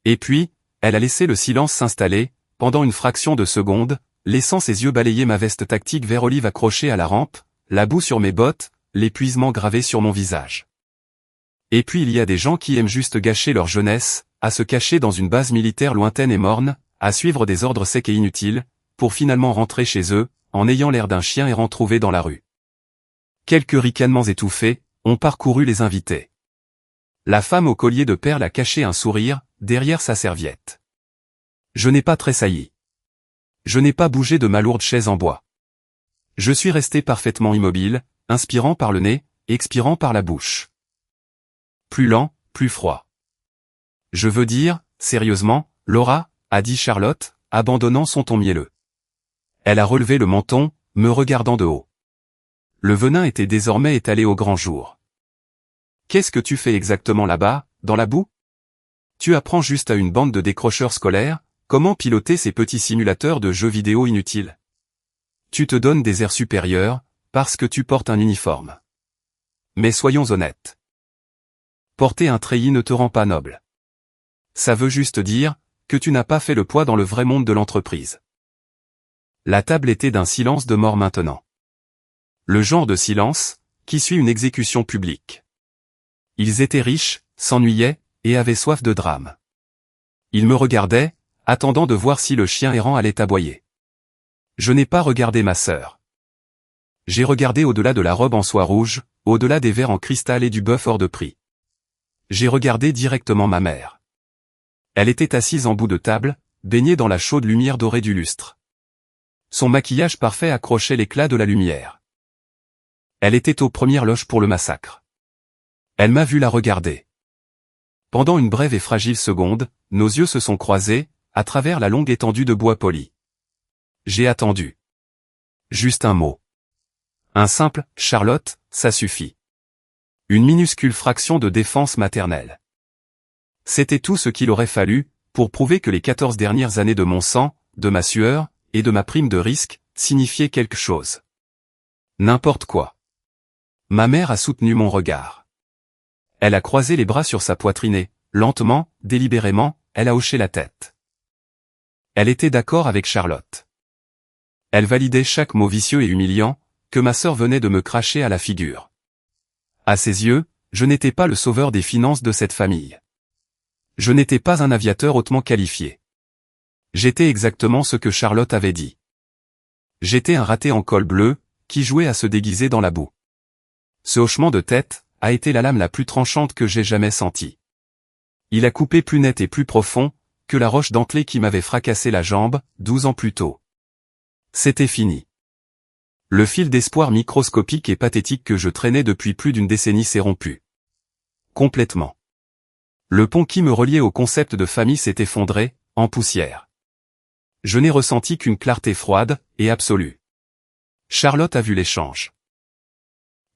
Et puis, elle a laissé le silence s'installer, pendant une fraction de seconde, laissant ses yeux balayer ma veste tactique vert olive accrochée à la rampe, la boue sur mes bottes, l'épuisement gravé sur mon visage. Et puis il y a des gens qui aiment juste gâcher leur jeunesse, à se cacher dans une base militaire lointaine et morne, à suivre des ordres secs et inutiles, pour finalement rentrer chez eux, en ayant l'air d'un chien errant trouvé dans la rue. Quelques ricanements étouffés ont parcouru les invités. La femme au collier de perles a caché un sourire derrière sa serviette. Je n'ai pas tressailli. Je n'ai pas bougé de ma lourde chaise en bois. Je suis resté parfaitement immobile, inspirant par le nez, expirant par la bouche. Plus lent, plus froid. Je veux dire, sérieusement, Laura, a dit Charlotte, abandonnant son ton mielleux. Elle a relevé le menton, me regardant de haut. Le venin était désormais étalé au grand jour. Qu'est-ce que tu fais exactement là-bas, dans la boue? Tu apprends juste à une bande de décrocheurs scolaires, comment piloter ces petits simulateurs de jeux vidéo inutiles. Tu te donnes des airs supérieurs, parce que tu portes un uniforme. Mais soyons honnêtes. Porter un treillis ne te rend pas noble. Ça veut juste dire, que tu n'as pas fait le poids dans le vrai monde de l'entreprise. La table était d'un silence de mort maintenant. Le genre de silence, qui suit une exécution publique. Ils étaient riches, s'ennuyaient, et avaient soif de drame. Ils me regardaient, attendant de voir si le chien errant allait aboyer. Je n'ai pas regardé ma sœur. J'ai regardé au-delà de la robe en soie rouge, au-delà des verres en cristal et du bœuf hors de prix. J'ai regardé directement ma mère. Elle était assise en bout de table, baignée dans la chaude lumière dorée du lustre. Son maquillage parfait accrochait l'éclat de la lumière. Elle était aux premières loges pour le massacre. Elle m'a vu la regarder. Pendant une brève et fragile seconde, nos yeux se sont croisés, à travers la longue étendue de bois poli. J'ai attendu. Juste un mot. Un simple « Charlotte », ça suffit. Une minuscule fraction de défense maternelle. C'était tout ce qu'il aurait fallu, pour prouver que les 14 dernières années de mon sang, de ma sueur, et de ma prime de risque, signifiaient quelque chose. N'importe quoi. Ma mère a soutenu mon regard. Elle a croisé les bras sur sa poitrine et, lentement, délibérément, elle a hoché la tête. Elle était d'accord avec Charlotte. Elle validait chaque mot vicieux et humiliant, que ma sœur venait de me cracher à la figure. À ses yeux, je n'étais pas le sauveur des finances de cette famille. Je n'étais pas un aviateur hautement qualifié. J'étais exactement ce que Charlotte avait dit. J'étais un raté en col bleu, qui jouait à se déguiser dans la boue. Ce hochement de tête a été la lame la plus tranchante que j'ai jamais sentie. Il a coupé plus net et plus profond que la roche dentelée qui m'avait fracassé la jambe 12 ans plus tôt. C'était fini. Le fil d'espoir microscopique et pathétique que je traînais depuis plus d'une décennie s'est rompu. Complètement. Le pont qui me reliait au concept de famille s'est effondré, en poussière. Je n'ai ressenti qu'une clarté froide et absolue. Charlotte a vu l'échange.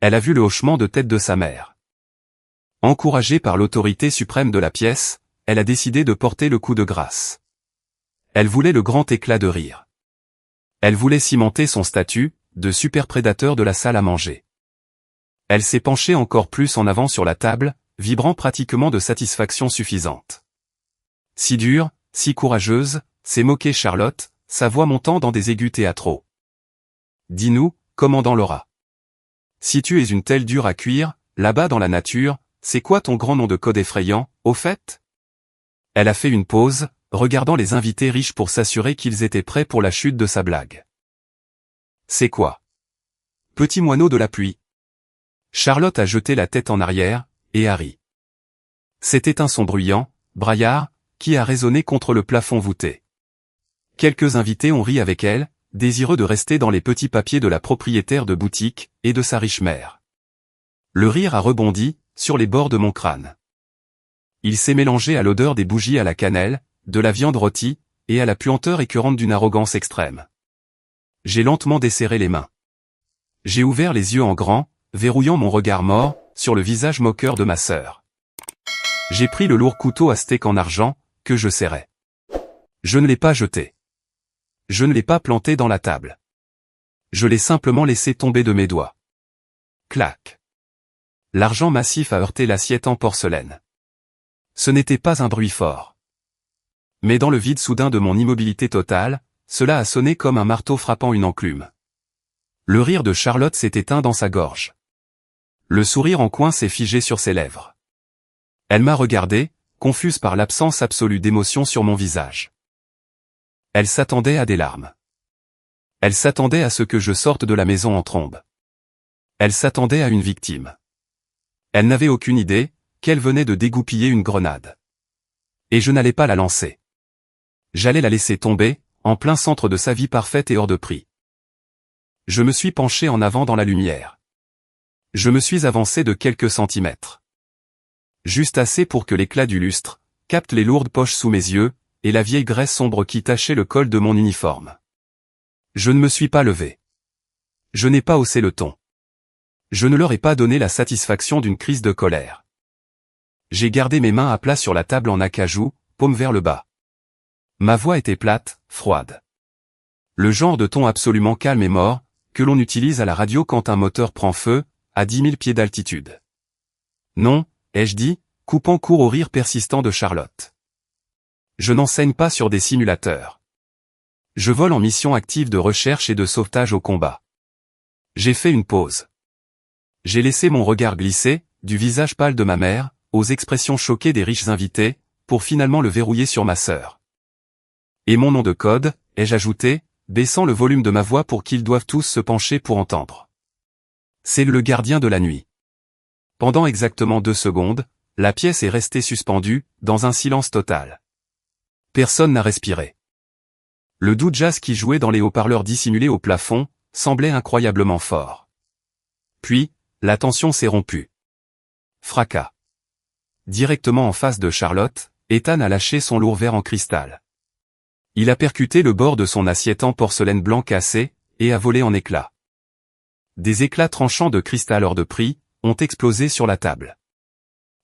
Elle a vu le hochement de tête de sa mère. Encouragée par l'autorité suprême de la pièce, elle a décidé de porter le coup de grâce. Elle voulait le grand éclat de rire. Elle voulait cimenter son statut de super prédateur de la salle à manger. Elle s'est penchée encore plus en avant sur la table, vibrant pratiquement de satisfaction suffisante. Si dure, si courageuse, s'est moquée Charlotte, sa voix montant dans des aigus théâtraux. Dis-nous, commandant Laura. Si tu es une telle dure à cuire, là-bas dans la nature, c'est quoi ton grand nom de code effrayant, au fait? Elle a fait une pause, regardant les invités riches pour s'assurer qu'ils étaient prêts pour la chute de sa blague. C'est quoi? Petit moineau de la pluie. Charlotte a jeté la tête en arrière, et a ri. C'était un son bruyant, braillard, qui a résonné contre le plafond voûté. Quelques invités ont ri avec elle, désireux de rester dans les petits papiers de la propriétaire de boutique, et de sa riche mère. Le rire a rebondi, sur les bords de mon crâne. Il s'est mélangé à l'odeur des bougies à la cannelle, de la viande rôtie, et à la puanteur écœurante d'une arrogance extrême. J'ai lentement desserré les mains. J'ai ouvert les yeux en grand, verrouillant mon regard mort, sur le visage moqueur de ma sœur. J'ai pris le lourd couteau à steak en argent, que je serrais. Je ne l'ai pas jeté. Je ne l'ai pas planté dans la table. Je l'ai simplement laissé tomber de mes doigts. Clac. L'argent massif a heurté l'assiette en porcelaine. Ce n'était pas un bruit fort. Mais dans le vide soudain de mon immobilité totale, cela a sonné comme un marteau frappant une enclume. Le rire de Charlotte s'est éteint dans sa gorge. Le sourire en coin s'est figé sur ses lèvres. Elle m'a regardé, confuse par l'absence absolue d'émotion sur mon visage. Elle s'attendait à des larmes. Elle s'attendait à ce que je sorte de la maison en trombe. Elle s'attendait à une victime. Elle n'avait aucune idée qu'elle venait de dégoupiller une grenade. Et je n'allais pas la lancer. J'allais la laisser tomber, en plein centre de sa vie parfaite et hors de prix. Je me suis penché en avant dans la lumière. Je me suis avancé de quelques centimètres. Juste assez pour que l'éclat du lustre capte les lourdes poches sous mes yeux, et la vieille graisse sombre qui tachait le col de mon uniforme. Je ne me suis pas levé. Je n'ai pas haussé le ton. Je ne leur ai pas donné la satisfaction d'une crise de colère. J'ai gardé mes mains à plat sur la table en acajou, paume vers le bas. Ma voix était plate, froide. Le genre de ton absolument calme et mort, que l'on utilise à la radio quand un moteur prend feu, à 10 000 pieds d'altitude. Non, ai-je dit, coupant court au rire persistant de Charlotte. Je n'enseigne pas sur des simulateurs. Je vole en mission active de recherche et de sauvetage au combat. J'ai fait une pause. J'ai laissé mon regard glisser, du visage pâle de ma mère, aux expressions choquées des riches invités, pour finalement le verrouiller sur ma sœur. Et mon nom de code, ai-je ajouté, baissant le volume de ma voix pour qu'ils doivent tous se pencher pour entendre. C'est le gardien de la nuit. Pendant exactement 2 secondes, la pièce est restée suspendue, dans un silence total. Personne n'a respiré. Le doux jazz qui jouait dans les haut-parleurs dissimulés au plafond, semblait incroyablement fort. Puis, la tension s'est rompue. Fracas. Directement en face de Charlotte, Ethan a lâché son lourd verre en cristal. Il a percuté le bord de son assiette en porcelaine blanc cassé, et a volé en éclats. Des éclats tranchants de cristal hors de prix, ont explosé sur la table.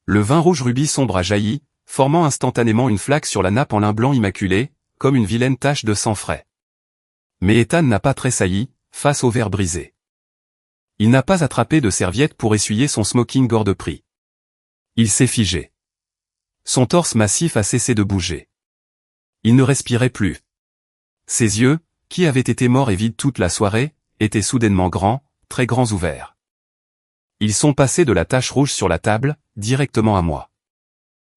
Le vin rouge rubis sombre a jailli, formant instantanément une flaque sur la nappe en lin blanc immaculé, comme une vilaine tache de sang frais. Mais Ethan n'a pas tressailli, face au verre brisé. Il n'a pas attrapé de serviette pour essuyer son smoking hors de prix. Il s'est figé. Son torse massif a cessé de bouger. Il ne respirait plus. Ses yeux, qui avaient été morts et vides toute la soirée, étaient soudainement grands, très grands ouverts. Ils sont passés de la tache rouge sur la table, directement à moi.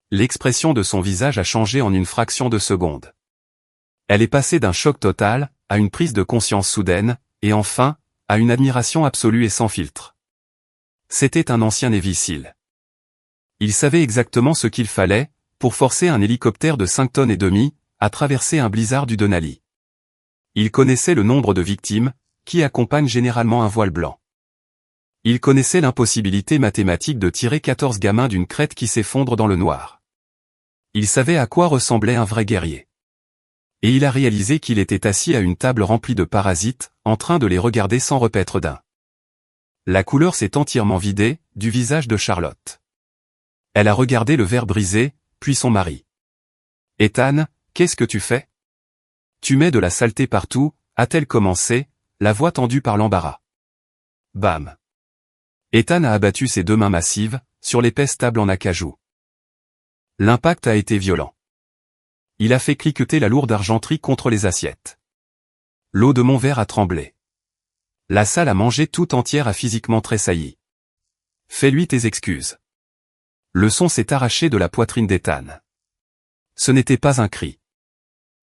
L'expression de son visage a changé en une fraction de seconde. Elle est passée d'un choc total, à une prise de conscience soudaine, et enfin, à une admiration absolue et sans filtre. C'était un ancien Navy SEAL. Il savait exactement ce qu'il fallait, pour forcer un hélicoptère de 5 tonnes et demie, à traverser un blizzard du Denali. Il connaissait le nombre de victimes, qui accompagnent généralement un voile blanc. Il connaissait l'impossibilité mathématique de tirer 14 gamins d'une crête qui s'effondre dans le noir. Il savait à quoi ressemblait un vrai guerrier. Et il a réalisé qu'il était assis à une table remplie de parasites, en train de les regarder sans repaître d'un. La couleur s'est entièrement vidée, du visage de Charlotte. Elle a regardé le verre brisé, puis son mari. « Ethan, qu'est-ce que tu fais ? Tu mets de la saleté partout », a-t-elle commencé, la voix tendue par l'embarras. Bam. Ethan a abattu ses 2 mains massives, sur l'épaisse table en acajou. L'impact a été violent. Il a fait cliqueter la lourde argenterie contre les assiettes. L'eau de mon verre a tremblé. La salle à manger tout entière a physiquement tressailli. Fais-lui tes excuses. Le son s'est arraché de la poitrine d'Ethan. Ce n'était pas un cri.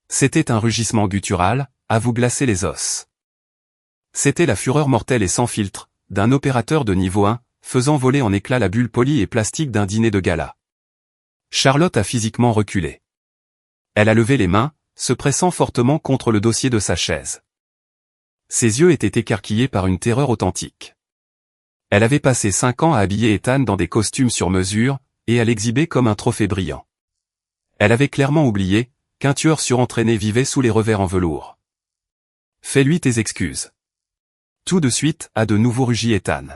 C'était un rugissement guttural, à vous glacer les os. C'était la fureur mortelle et sans filtre, d'un opérateur de niveau 1, faisant voler en éclats la bulle polie et plastique d'un dîner de gala. Charlotte a physiquement reculé. Elle a levé les mains, se pressant fortement contre le dossier de sa chaise. Ses yeux étaient écarquillés par une terreur authentique. Elle avait passé 5 ans à habiller Ethan dans des costumes sur mesure, et à l'exhiber comme un trophée brillant. Elle avait clairement oublié qu'un tueur surentraîné vivait sous les revers en velours. Fais-lui tes excuses. Tout de suite, a de nouveau rugi Ethan.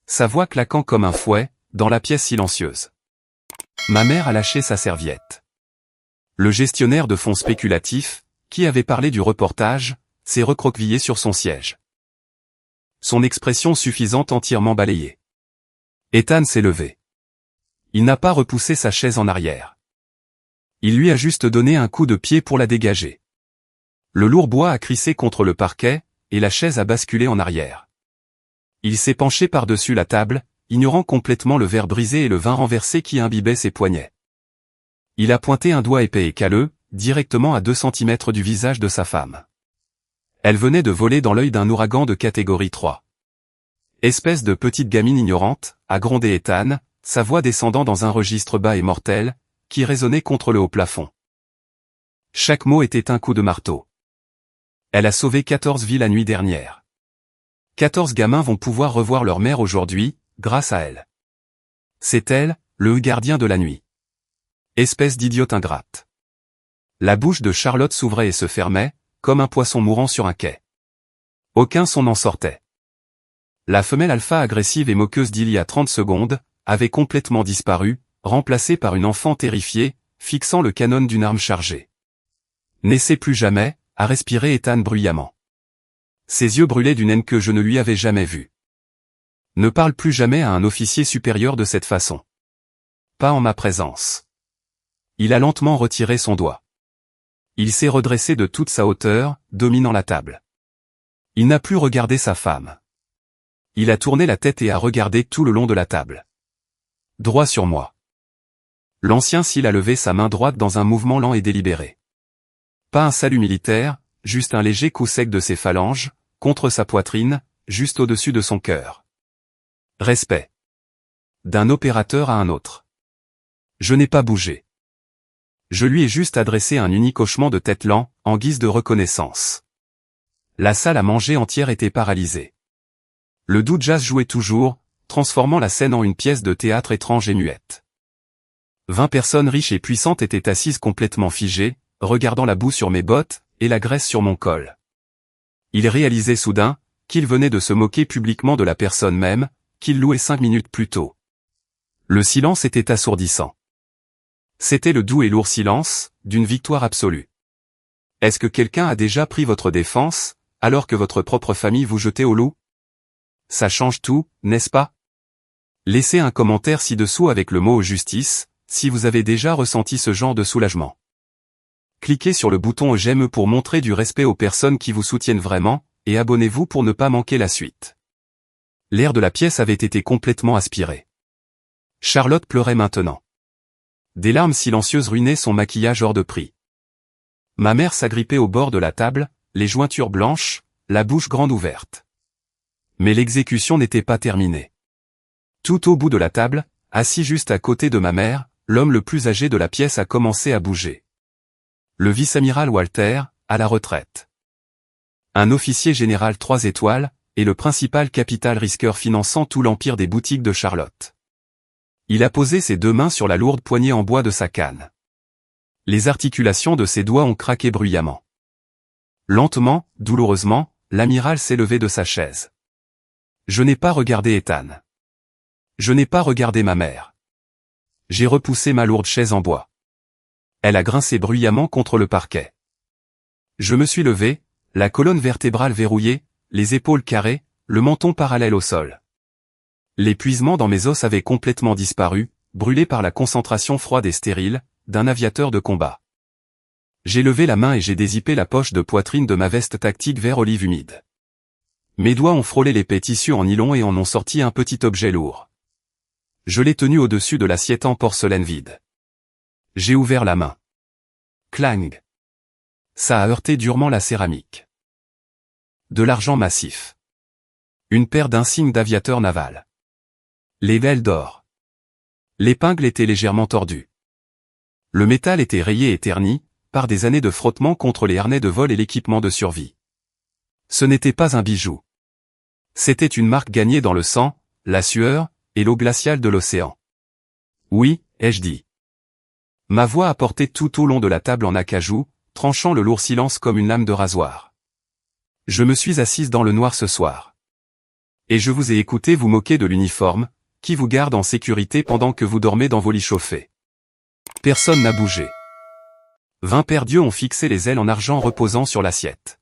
Sa voix claquant comme un fouet, dans la pièce silencieuse. Ma mère a lâché sa serviette. Le gestionnaire de fonds spéculatifs, qui avait parlé du reportage, s'est recroquevillé sur son siège. Son expression suffisante entièrement balayée. Ethan s'est levé. Il n'a pas repoussé sa chaise en arrière. Il lui a juste donné un coup de pied pour la dégager. Le lourd bois a crissé contre le parquet, et la chaise a basculé en arrière. Il s'est penché par-dessus la table, ignorant complètement le verre brisé et le vin renversé qui imbibait ses poignets. Il a pointé un doigt épais et calleux, directement à 2 centimètres du visage de sa femme. Elle venait de voler dans l'œil d'un ouragan de catégorie 3. Espèce de petite gamine ignorante, a grondé Ethan, sa voix descendant dans un registre bas et mortel, qui résonnait contre le haut plafond. Chaque mot était un coup de marteau. Elle a sauvé 14 vies la nuit dernière. 14 gamins vont pouvoir revoir leur mère aujourd'hui, grâce à elle. C'est elle, le gardien de la nuit. Espèce d'idiote ingrate. La bouche de Charlotte s'ouvrait et se fermait, comme un poisson mourant sur un quai. Aucun son n'en sortait. La femelle alpha agressive et moqueuse d'il y a 30 secondes, avait complètement disparu, remplacée par une enfant terrifiée, fixant le canon d'une arme chargée. N'essaie plus jamais, a respiré Ethan bruyamment. Ses yeux brûlaient d'une haine que je ne lui avais jamais vue. Ne parle plus jamais à un officier supérieur de cette façon. Pas en ma présence. Il a lentement retiré son doigt. Il s'est redressé de toute sa hauteur, dominant la table. Il n'a plus regardé sa femme. Il a tourné la tête et a regardé tout le long de la table. Droit sur moi. L'ancien Sil a levé sa main droite dans un mouvement lent et délibéré. Pas un salut militaire, juste un léger coup sec de ses phalanges, contre sa poitrine, juste au-dessus de son cœur. Respect. D'un opérateur à un autre. Je n'ai pas bougé. Je lui ai juste adressé un unique hochement de tête lent, en guise de reconnaissance. La salle à manger entière était paralysée. Le doux jazz jouait toujours, transformant la scène en une pièce de théâtre étrange et muette. 20 personnes riches et puissantes étaient assises complètement figées, regardant la boue sur mes bottes, et la graisse sur mon col. Il réalisait soudain, qu'il venait de se moquer publiquement de la personne même, qu'il louait 5 minutes plus tôt. Le silence était assourdissant. C'était le doux et lourd silence, d'une victoire absolue. Est-ce que quelqu'un a déjà pris votre défense, alors que votre propre famille vous jetait au loup? Ça change tout, n'est-ce pas? Laissez un commentaire ci-dessous avec le mot « justice », si vous avez déjà ressenti ce genre de soulagement. Cliquez sur le bouton j'aime pour montrer du respect aux personnes qui vous soutiennent vraiment, et abonnez-vous pour ne pas manquer la suite. L'air de la pièce avait été complètement aspiré. Charlotte pleurait maintenant. Des larmes silencieuses ruinaient son maquillage hors de prix. Ma mère s'agrippait au bord de la table, les jointures blanches, la bouche grande ouverte. Mais l'exécution n'était pas terminée. Tout au bout de la table, assis juste à côté de ma mère, l'homme le plus âgé de la pièce a commencé à bouger. Le vice-amiral Walter, à la retraite. Un officier général 3 étoiles, et le principal capital risqueur finançant tout l'empire des boutiques de Charlotte. Il a posé ses 2 mains sur la lourde poignée en bois de sa canne. Les articulations de ses doigts ont craqué bruyamment. Lentement, douloureusement, l'amiral s'est levé de sa chaise. Je n'ai pas regardé Ethan. Je n'ai pas regardé ma mère. J'ai repoussé ma lourde chaise en bois. Elle a grincé bruyamment contre le parquet. Je me suis levé, la colonne vertébrale verrouillée, les épaules carrées, le menton parallèle au sol. L'épuisement dans mes os avait complètement disparu, brûlé par la concentration froide et stérile, d'un aviateur de combat. J'ai levé la main et j'ai dézippé la poche de poitrine de ma veste tactique vert olive humide. Mes doigts ont frôlé l'épais tissu en nylon et en ont sorti un petit objet lourd. Je l'ai tenu au-dessus de l'assiette en porcelaine vide. J'ai ouvert la main. Clang. Ça a heurté durement la céramique. De l'argent massif. Une paire d'insignes d'aviateur naval. Les belles d'or. L'épingle était légèrement tordue. Le métal était rayé et terni, par des années de frottement contre les harnais de vol et l'équipement de survie. Ce n'était pas un bijou. C'était une marque gagnée dans le sang, la sueur, et l'eau glaciale de l'océan. Oui, ai-je dit. Ma voix a porté tout au long de la table en acajou, tranchant le lourd silence comme une lame de rasoir. Je me suis assise dans le noir ce soir. Et je vous ai écouté vous moquer de l'uniforme, qui vous garde en sécurité pendant que vous dormez dans vos lits chauffés. Personne n'a bougé. 20 paires d'yeux ont fixé les ailes en argent reposant sur l'assiette.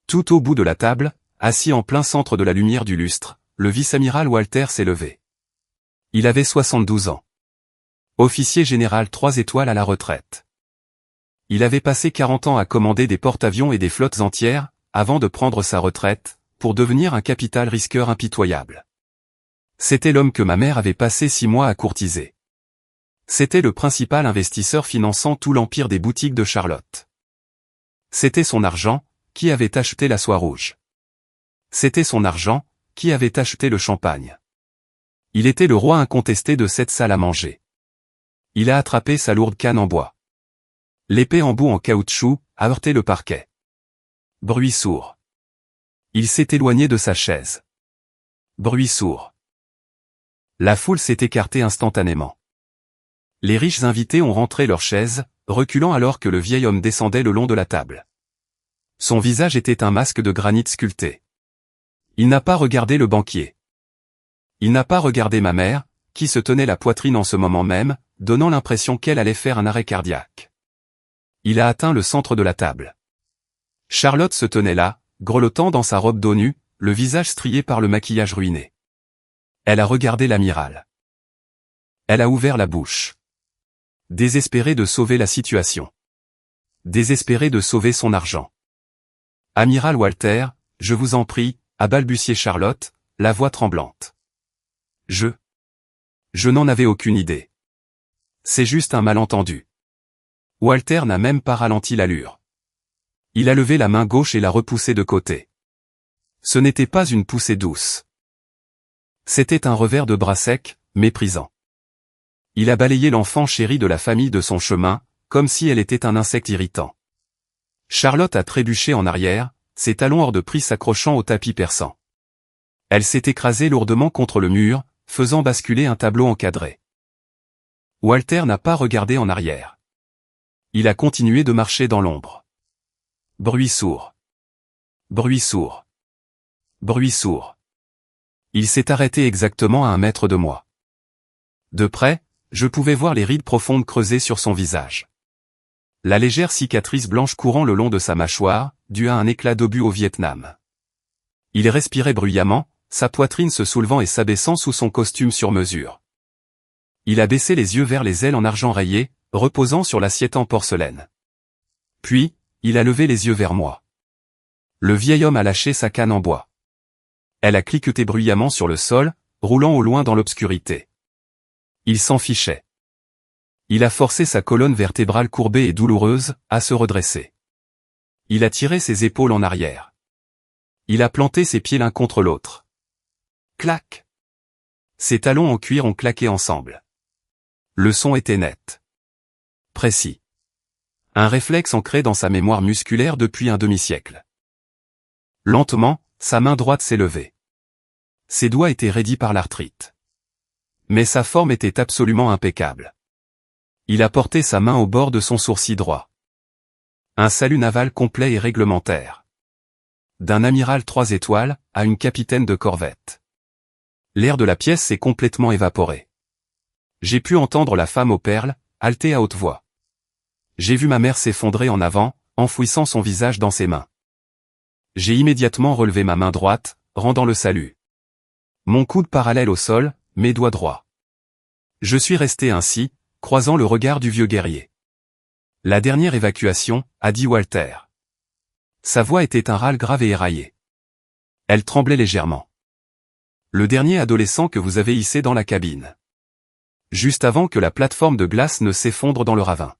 Tout au bout de la table, assis en plein centre de la lumière du lustre, le vice-amiral Walter s'est levé. Il avait 72 ans. Officier général 3 étoiles à la retraite. Il avait passé 40 ans à commander des porte-avions et des flottes entières, avant de prendre sa retraite, pour devenir un capital risqueur impitoyable. C'était l'homme que ma mère avait passé 6 mois à courtiser. C'était le principal investisseur finançant tout l'empire des boutiques de Charlotte. C'était son argent, qui avait acheté la soie rouge. C'était son argent, qui avait acheté le champagne. Il était le roi incontesté de cette salle à manger. Il a attrapé sa lourde canne en bois. L'épée en bout en caoutchouc a heurté le parquet. Bruit sourd. Il s'est éloigné de sa chaise. Bruit sourd. La foule s'est écartée instantanément. Les riches invités ont rentré leurs chaises, reculant alors que le vieil homme descendait le long de la table. Son visage était un masque de granit sculpté. Il n'a pas regardé le banquier. Il n'a pas regardé ma mère, qui se tenait la poitrine en ce moment même, donnant l'impression qu'elle allait faire un arrêt cardiaque. Il a atteint le centre de la table. Charlotte se tenait là, grelottant dans sa robe d'eau nue, le visage strié par le maquillage ruiné. Elle a regardé l'amiral. Elle a ouvert la bouche. Désespérée de sauver la situation. Désespérée de sauver son argent. Amiral Walter, je vous en prie, a balbutié Charlotte, la voix tremblante. Je n'en avais aucune idée. C'est juste un malentendu. Walter n'a même pas ralenti l'allure. Il a levé la main gauche et l'a repoussée de côté. Ce n'était pas une poussée douce. C'était un revers de bras sec, méprisant. Il a balayé l'enfant chéri de la famille de son chemin, comme si elle était un insecte irritant. Charlotte a trébuché en arrière, ses talons hors de prise s'accrochant au tapis perçant. Elle s'est écrasée lourdement contre le mur, faisant basculer un tableau encadré. Walter n'a pas regardé en arrière. Il a continué de marcher dans l'ombre. Bruit sourd. Bruit sourd. Bruit sourd. Il s'est arrêté exactement à 1 mètre de moi. De près, je pouvais voir les rides profondes creusées sur son visage. La légère cicatrice blanche courant le long de sa mâchoire, due à un éclat d'obus au Vietnam. Il respirait bruyamment, sa poitrine se soulevant et s'abaissant sous son costume sur mesure. Il a baissé les yeux vers les ailes en argent rayé, reposant sur l'assiette en porcelaine. Puis, il a levé les yeux vers moi. Le vieil homme a lâché sa canne en bois. Elle a cliqueté bruyamment sur le sol, roulant au loin dans l'obscurité. Il s'en fichait. Il a forcé sa colonne vertébrale courbée et douloureuse, à se redresser. Il a tiré ses épaules en arrière. Il a planté ses pieds l'un contre l'autre. Clac! Ses talons en cuir ont claqué ensemble. Le son était net. Précis. Un réflexe ancré dans sa mémoire musculaire depuis un demi-siècle. Lentement, sa main droite s'est levée. Ses doigts étaient raidis par l'arthrite. Mais sa forme était absolument impeccable. Il a porté sa main au bord de son sourcil droit. Un salut naval complet et réglementaire. D'un amiral 3 étoiles, à une capitaine de corvette. L'air de la pièce s'est complètement évaporé. J'ai pu entendre la femme aux perles, halter à haute voix. J'ai vu ma mère s'effondrer en avant, enfouissant son visage dans ses mains. J'ai immédiatement relevé ma main droite, rendant le salut. Mon coude parallèle au sol, mes doigts droits. Je suis resté ainsi, croisant le regard du vieux guerrier. La dernière évacuation, a dit Walter. Sa voix était un râle grave et éraillé. Elle tremblait légèrement. Le dernier adolescent que vous avez hissé dans la cabine. Juste avant que la plateforme de glace ne s'effondre dans le ravin.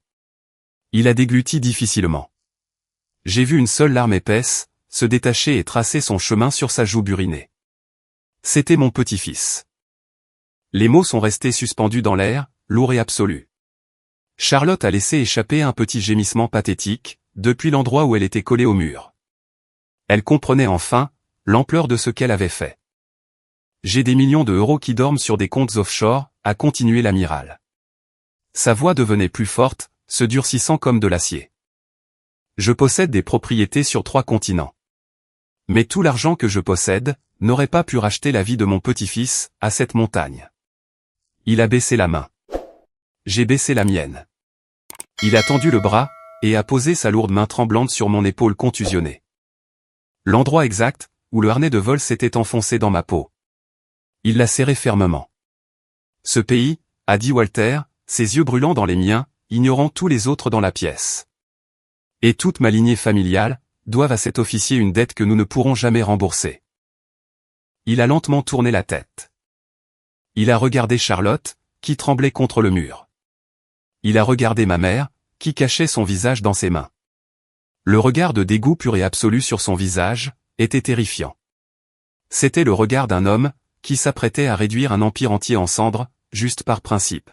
Il a dégluti difficilement. J'ai vu une seule larme épaisse, se détacher et tracer son chemin sur sa joue burinée. C'était mon petit-fils. Les mots sont restés suspendus dans l'air, lourds et absolus. Charlotte a laissé échapper un petit gémissement pathétique, depuis l'endroit où elle était collée au mur. Elle comprenait enfin l'ampleur de ce qu'elle avait fait. J'ai des millions d'euros qui dorment sur des comptes offshore, a continué l'amiral. Sa voix devenait plus forte, se durcissant comme de l'acier. Je possède des propriétés sur 3 continents. Mais tout l'argent que je possède n'aurait pas pu racheter la vie de mon petit-fils à cette montagne. Il a baissé la main. J'ai baissé la mienne. Il a tendu le bras et a posé sa lourde main tremblante sur mon épaule contusionnée. L'endroit exact où le harnais de vol s'était enfoncé dans ma peau. Il l'a serré fermement. Ce pays, a dit Walter, ses yeux brûlants dans les miens, ignorant tous les autres dans la pièce. Et toute ma lignée familiale doivent à cet officier une dette que nous ne pourrons jamais rembourser. Il a lentement tourné la tête. Il a regardé Charlotte, qui tremblait contre le mur. Il a regardé ma mère, qui cachait son visage dans ses mains. Le regard de dégoût pur et absolu sur son visage était terrifiant. C'était le regard d'un homme qui s'apprêtait à réduire un empire entier en cendres, juste par principe.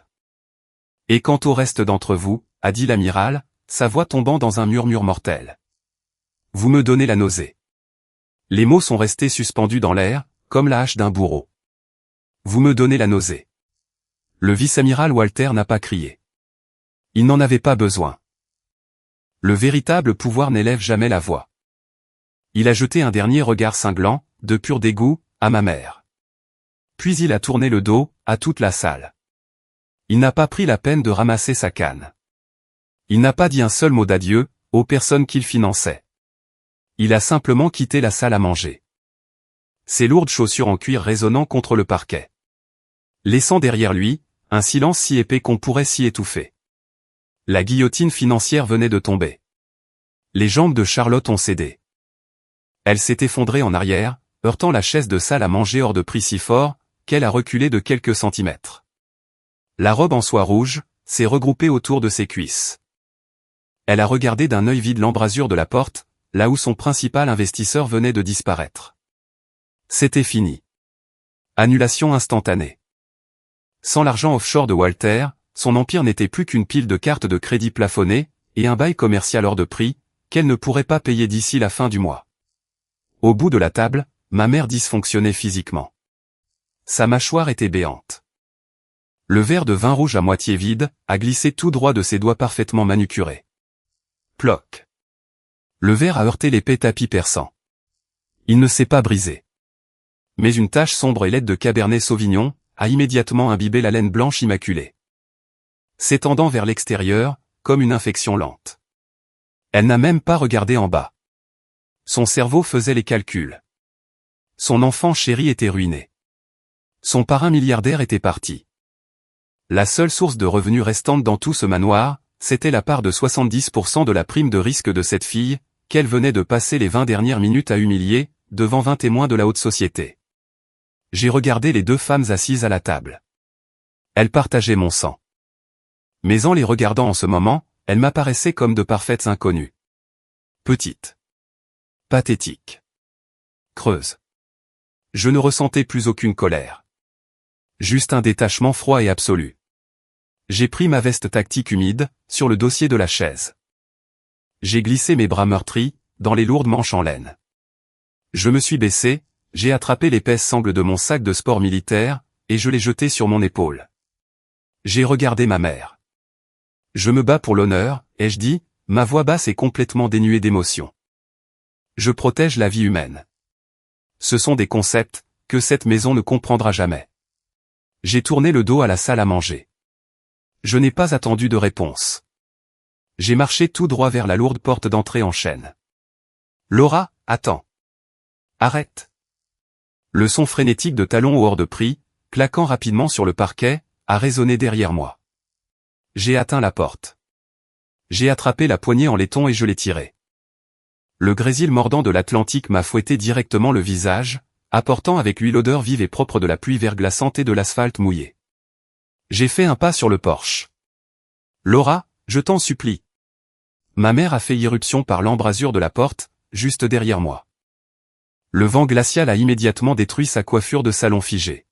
Et quant au reste d'entre vous, a dit l'amiral, sa voix tombant dans un murmure mortel. Vous me donnez la nausée. Les mots sont restés suspendus dans l'air, comme la hache d'un bourreau. Vous me donnez la nausée. Le vice-amiral Walter n'a pas crié. Il n'en avait pas besoin. Le véritable pouvoir n'élève jamais la voix. Il a jeté un dernier regard cinglant, de pur dégoût, à ma mère. Puis il a tourné le dos, à toute la salle. Il n'a pas pris la peine de ramasser sa canne. Il n'a pas dit un seul mot d'adieu, aux personnes qu'il finançait. Il a simplement quitté la salle à manger. Ses lourdes chaussures en cuir résonnant contre le parquet. Laissant derrière lui, un silence si épais qu'on pourrait s'y étouffer. La guillotine financière venait de tomber. Les jambes de Charlotte ont cédé. Elle s'est effondrée en arrière, heurtant la chaise de salle à manger hors de prix si fort, qu'elle a reculé de quelques centimètres. La robe en soie rouge s'est regroupée autour de ses cuisses. Elle a regardé d'un œil vide l'embrasure de la porte, là où son principal investisseur venait de disparaître. C'était fini. Annulation instantanée. Sans l'argent offshore de Walter, son empire n'était plus qu'une pile de cartes de crédit plafonnées, et un bail commercial hors de prix, qu'elle ne pourrait pas payer d'ici la fin du mois. Au bout de la table, ma mère dysfonctionnait physiquement. Sa mâchoire était béante. Le verre de vin rouge à moitié vide a glissé tout droit de ses doigts parfaitement manucurés. Ploc. Le verre a heurté l'épais tapis perçant. Il ne s'est pas brisé. Mais une tache sombre et laide de Cabernet Sauvignon a immédiatement imbibé la laine blanche immaculée. S'étendant vers l'extérieur, comme une infection lente. Elle n'a même pas regardé en bas. Son cerveau faisait les calculs. Son enfant chéri était ruiné. Son parrain milliardaire était parti. La seule source de revenus restante dans tout ce manoir, c'était la part de 70% de la prime de risque de cette fille, qu'elle venait de passer les 20 dernières minutes à humilier, devant 20 témoins de la haute société. J'ai regardé les 2 femmes assises à la table. Elles partageaient mon sang. Mais en les regardant en ce moment, elles m'apparaissaient comme de parfaites inconnues. Petites. Pathétiques. Creuses. Je ne ressentais plus aucune colère. Juste un détachement froid et absolu. J'ai pris ma veste tactique humide, sur le dossier de la chaise. J'ai glissé mes bras meurtris, dans les lourdes manches en laine. Je me suis baissé, j'ai attrapé l'épaisse sangle de mon sac de sport militaire, et je l'ai jeté sur mon épaule. J'ai regardé ma mère. Je me bats pour l'honneur, ai-je dit, ma voix basse est complètement dénuée d'émotion. Je protège la vie humaine. Ce sont des concepts que cette maison ne comprendra jamais. J'ai tourné le dos à la salle à manger. Je n'ai pas attendu de réponse. J'ai marché tout droit vers la lourde porte d'entrée en chêne. Laura, attends. Arrête. Le son frénétique de talons au hors de prix, claquant rapidement sur le parquet, a résonné derrière moi. J'ai atteint la porte. J'ai attrapé la poignée en laiton et je l'ai tirée. Le grésil mordant de l'Atlantique m'a fouetté directement le visage, apportant avec lui l'odeur vive et propre de la pluie verglaçante et de l'asphalte mouillé. J'ai fait un pas sur le porche. Laura, je t'en supplie. Ma mère a fait irruption par l'embrasure de la porte, juste derrière moi. Le vent glacial a immédiatement détruit sa coiffure de salon figé.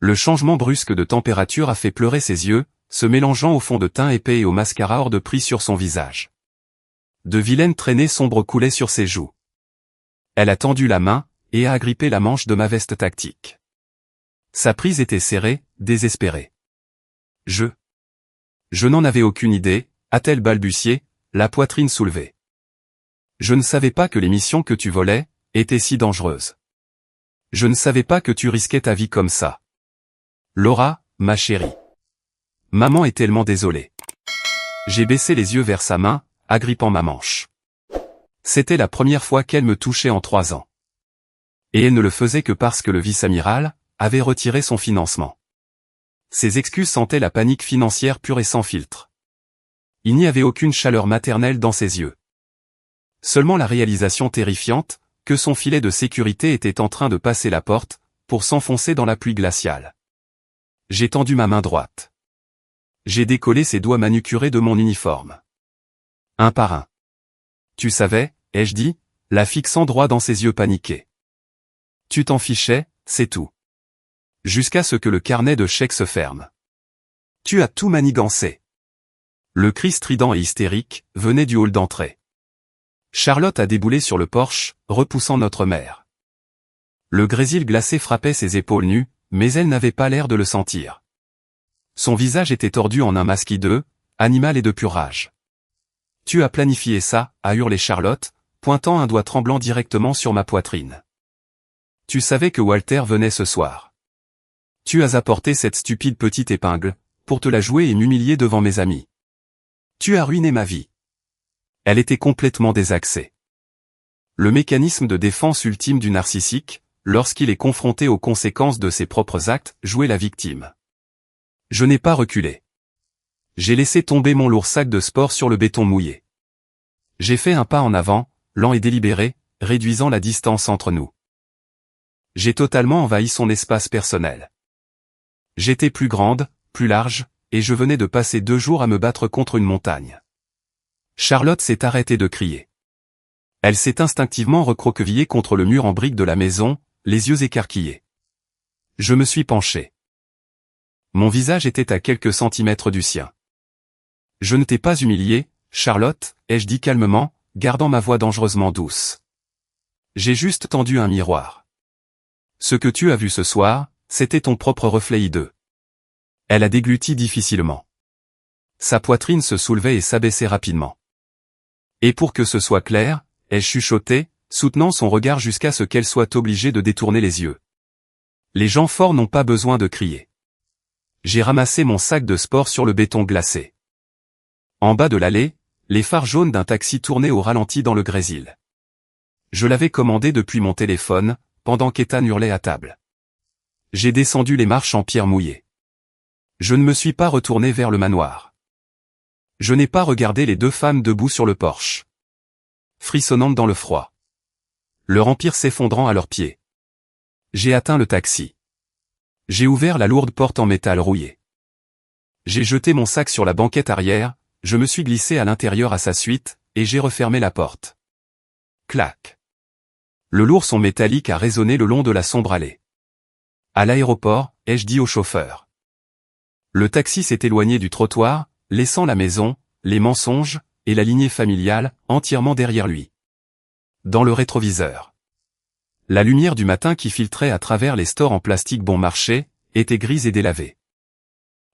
Le changement brusque de température a fait pleurer ses yeux, se mélangeant au fond de teint épais et au mascara hors de prix sur son visage. De vilaines traînées sombres coulaient sur ses joues. Elle a tendu la main, et a agrippé la manche de ma veste tactique. Sa prise était serrée, désespérée. Je n'en avais aucune idée, a-t-elle balbutié, la poitrine soulevée. Je ne savais pas que les missions que tu volais étaient si dangereuses. Je ne savais pas que tu risquais ta vie comme ça. Laura, ma chérie. Maman est tellement désolée. J'ai baissé les yeux vers sa main, agrippant ma manche. C'était la première fois qu'elle me touchait en 3 ans. Et elle ne le faisait que parce que le vice-amiral avait retiré son financement. Ses excuses sentaient la panique financière pure et sans filtre. Il n'y avait aucune chaleur maternelle dans ses yeux. Seulement la réalisation terrifiante que son filet de sécurité était en train de passer la porte pour s'enfoncer dans la pluie glaciale. J'ai tendu ma main droite. J'ai décollé ses doigts manucurés de mon uniforme. Un par un. Tu savais, ai-je dit, la fixant droit dans ses yeux paniqués. Tu t'en fichais, c'est tout. Jusqu'à ce que le carnet de chèques se ferme. Tu as tout manigancé. Le cri strident et hystérique venait du hall d'entrée. Charlotte a déboulé sur le porche, repoussant notre mère. Le grésil glacé frappait ses épaules nues, mais elle n'avait pas l'air de le sentir. Son visage était tordu en un masque hideux, animal et de pure rage. « Tu as planifié ça » a hurlé Charlotte, pointant un doigt tremblant directement sur ma poitrine. « Tu savais que Walter venait ce soir. Tu as apporté cette stupide petite épingle, pour te la jouer et m'humilier devant mes amis. Tu as ruiné ma vie. » Elle était complètement désaxée. Le mécanisme de défense ultime du narcissique, lorsqu'il est confronté aux conséquences de ses propres actes, jouait la victime. Je n'ai pas reculé. J'ai laissé tomber mon lourd sac de sport sur le béton mouillé. J'ai fait un pas en avant, lent et délibéré, réduisant la distance entre nous. J'ai totalement envahi son espace personnel. J'étais plus grande, plus large, et je venais de passer 2 jours à me battre contre une montagne. Charlotte s'est arrêtée de crier. Elle s'est instinctivement recroquevillée contre le mur en briques de la maison, les yeux écarquillés. Je me suis penché. Mon visage était à quelques centimètres du sien. Je ne t'ai pas humiliée, Charlotte, ai-je dit calmement, gardant ma voix dangereusement douce. J'ai juste tendu un miroir. Ce que tu as vu ce soir, c'était ton propre reflet hideux. Elle a dégluti difficilement. Sa poitrine se soulevait et s'abaissait rapidement. Et pour que ce soit clair, elle chuchotait, soutenant son regard jusqu'à ce qu'elle soit obligée de détourner les yeux. Les gens forts n'ont pas besoin de crier. J'ai ramassé mon sac de sport sur le béton glacé. En bas de l'allée, les phares jaunes d'un taxi tournaient au ralenti dans le grésil. Je l'avais commandé depuis mon téléphone, pendant qu'Ethan hurlait à table. J'ai descendu les marches en pierre mouillée. Je ne me suis pas retourné vers le manoir. Je n'ai pas regardé les 2 femmes debout sur le porche. Frissonnantes dans le froid. Leur empire s'effondrant à leurs pieds. J'ai atteint le taxi. J'ai ouvert la lourde porte en métal rouillé. J'ai jeté mon sac sur la banquette arrière, je me suis glissé à l'intérieur à sa suite, et j'ai refermé la porte. Clac. Le lourd son métallique a résonné le long de la sombre allée. À l'aéroport, ai-je dit au chauffeur. Le taxi s'est éloigné du trottoir, laissant la maison, les mensonges, et la lignée familiale, entièrement derrière lui. Dans le rétroviseur. La lumière du matin qui filtrait à travers les stores en plastique bon marché, était grise et délavée.